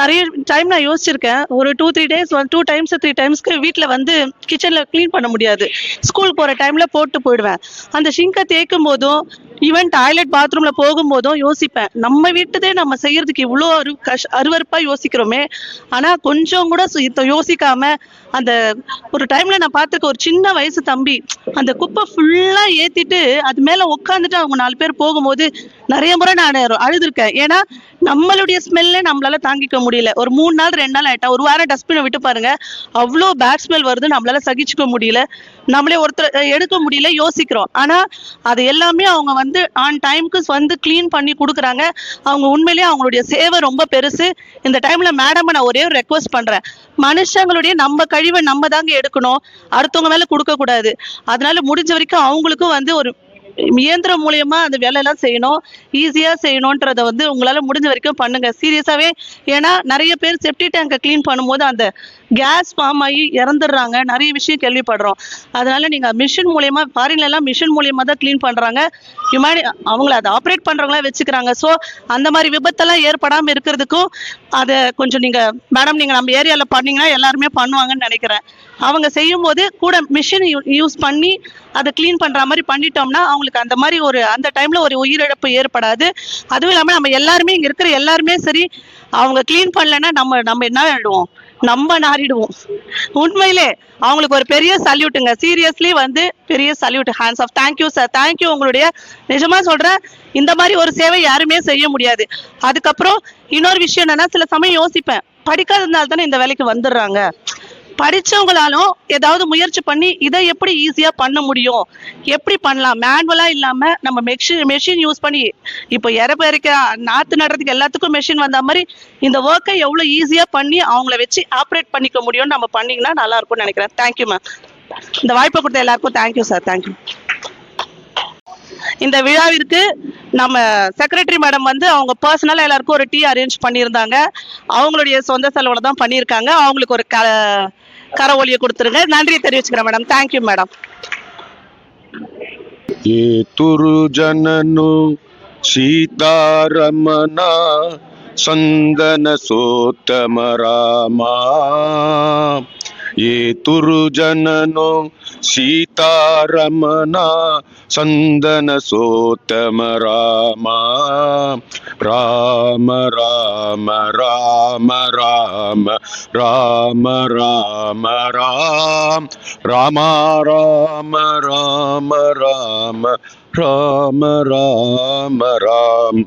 நிறைய டைம் நான் யோசிச்சிருக்கேன். ஒரு 2-3 days 2 times 3 timesக்கு வீட்டில் வந்து கிச்சனில் க்ளீன் பண்ண முடியாது. ஸ்கூல் போகிற டைமில் போட்டு போயிடுவேன். அந்த ஷிங்கை தேய்க்கும் போதும் ஈவன் டாய்லெட் பாத்ரூமில் போகும்போதும் யோசிப்பேன், நம்ம வீட்டுதே நம்ம செய்யறதுக்கு இவ்வளோ அருவருப்பாக யோசிக்கிறோமே. ஆனால் கொஞ்சம் கூட யோசிக்காம அந்த ஒரு டைம்ல நான் பார்த்துருக்க ஒரு சின்ன வயசு தம்பி அந்த குப்பை ஃபுல்லா ஏத்திட்டு அது மேல உட்காந்துட்டு அவங்க 4 பேர் போகும்போது நிறைய முறை நான் அழுதுருக்கேன். ஏன்னா நம்மளுடைய ஸ்மெல்ல நம்மளால தாங்கிக்க முடியல. ஒரு 3 நாள் 2 நாள் ஆயிட்டா, ஒரு வாரம் டஸ்ட்பினை விட்டு பாருங்க, அவ்வளோ பேட் ஸ்மெல் வருது, நம்மளால சகிச்சுக்க முடியல, நம்மளே ஒருத்தர் எடுக்க முடியல, யோசிக்கிறோம். ஆனா அது எல்லாமே அவங்க வந்து ஆன் டைமுக்கு வந்து கிளீன் பண்ணி கொடுக்குறாங்க. அவங்க உண்மையிலேயே அவங்களுடைய சேவை ரொம்ப பெருசு. இந்த டைம்ல மேடம் நான் ஒரே ஒரு ரெக்வஸ்ட் பண்றேன், மனுஷங்களுடைய நம்ம கழிவை நம்ம தாங்க எடுக்கணும், அடுத்தவங்க மேல கொடுக்க கூடாது. அதனால முடிஞ்ச வரைக்கும் அவங்களுக்கும் வந்து ஒரு இயந்திரம் மூலியமா அந்த வேலையெல்லாம் செய்யணும், ஈஸியா செய்யணும்ன்றத வந்து உங்களால முடிஞ்ச வரைக்கும் பண்ணுங்க, சீரியஸாவே. ஏன்னா நிறைய பேர் செப்டி டேங்கை கிளீன் பண்ணும்போது அந்த கேஸ் ஃபார்ம் ஆகி இறந்துடுறாங்க, நிறைய விஷயம் கேள்விப்படுறோம். அதனால நீங்க மிஷின் மூலியமா, ஃபாரின்ல எல்லாம் மிஷின் மூலியமா தான் கிளீன் பண்றாங்க, அவங்கள அதை ஆப்ரேட் பண்றவங்களா வச்சுக்கிறாங்க. ஸோ அந்த மாதிரி விபத்தெல்லாம் ஏற்படாம இருக்கிறதுக்கும் அதை கொஞ்சம் நீங்க மேடம் நீங்க நம்ம ஏரியால பண்ணீங்கன்னா எல்லாருமே பண்ணுவாங்கன்னு நினைக்கிறேன். அவங்க செய்யும் போது கூட மிஷின் யூஸ் பண்ணி அதை கிளீன் பண்ற மாதிரி பண்ணிட்டோம்னா அவங்களுக்கு அந்த மாதிரி அந்த டைம்ல ஒரு உயிரிழப்பு ஏற்படாது. அதுவும் இல்லாம நம்ம எல்லாருமே இங்க இருக்கிற எல்லாருமே சரி, அவங்க கிளீன் பண்ணலன்னா நம்ம என்ன ஆயிடுவோம், நம்ம நாரிடுவோம். உண்மையிலே அவங்களுக்கு ஒரு பெரிய சல்யூட்டுங்க, சீரியஸ்லி வந்து பெரிய salute, hands off. Thank you sir, thank you. உங்களுடைய நிஜமா சொல்றேன், இந்த மாதிரி ஒரு சேவை யாருமே செய்ய முடியாது. அதுக்கப்புறம் இன்னொரு விஷயம் என்னன்னா, சில சமயம் யோசிப்பேன், படிக்காததுனால தானே இந்த வேலைக்கு வந்துடுறாங்க. படிச்சவங்களாலும் ஏதாவது முயற்சி பண்ணி இதை எப்படி ஈஸியா பண்ண முடியும், எப்படி பண்ணலாம், மேனுவலா இல்லாம நம்ம மெஷின் யூஸ் பண்ணி, இப்போ இறப்பறிக்க நாத்து நடுறதுக்கு எல்லாத்துக்கும் மெஷின் வந்த மாதிரி இந்த ஒர்க்கை எவ்வளவு ஈஸியா பண்ணி அவங்கள வச்சு ஆப்ரேட் பண்ணிக்க முடியும்னு நம்ம பண்ணீங்கன்னா நல்லா இருக்கும்னு நினைக்கிறேன். Thank you ma'am. இந்த வாய்ப்பை கொடுத்த எல்லாருக்கும் தேங்க்யூ சார், தேங்க்யூ. இந்த விழாவிற்கு நம்ம செக்ரட்டரி மேடம் வந்து அவங்க பர்சனலா எல்லாருக்கும் ஒரு டீ அரேஞ்ச் பண்ணியிருந்தாங்க. அவங்களுடைய சொந்த செலவுல தான் பண்ணியிருக்காங்க. அவங்களுக்கு ஒரு கரவொலியை கொடுத்துருங்க. நன்றியை தெரிவிச்சுக்கிறேன் மேடம். Thank you madam. ये तुरुजननु सीतारमण संदन सोत्तम रामा, ये तुरुजननु सीतारमण संदन सोत्तम रामा, राम राम राम राम राम राम राम राम राम राम राम राम राम राम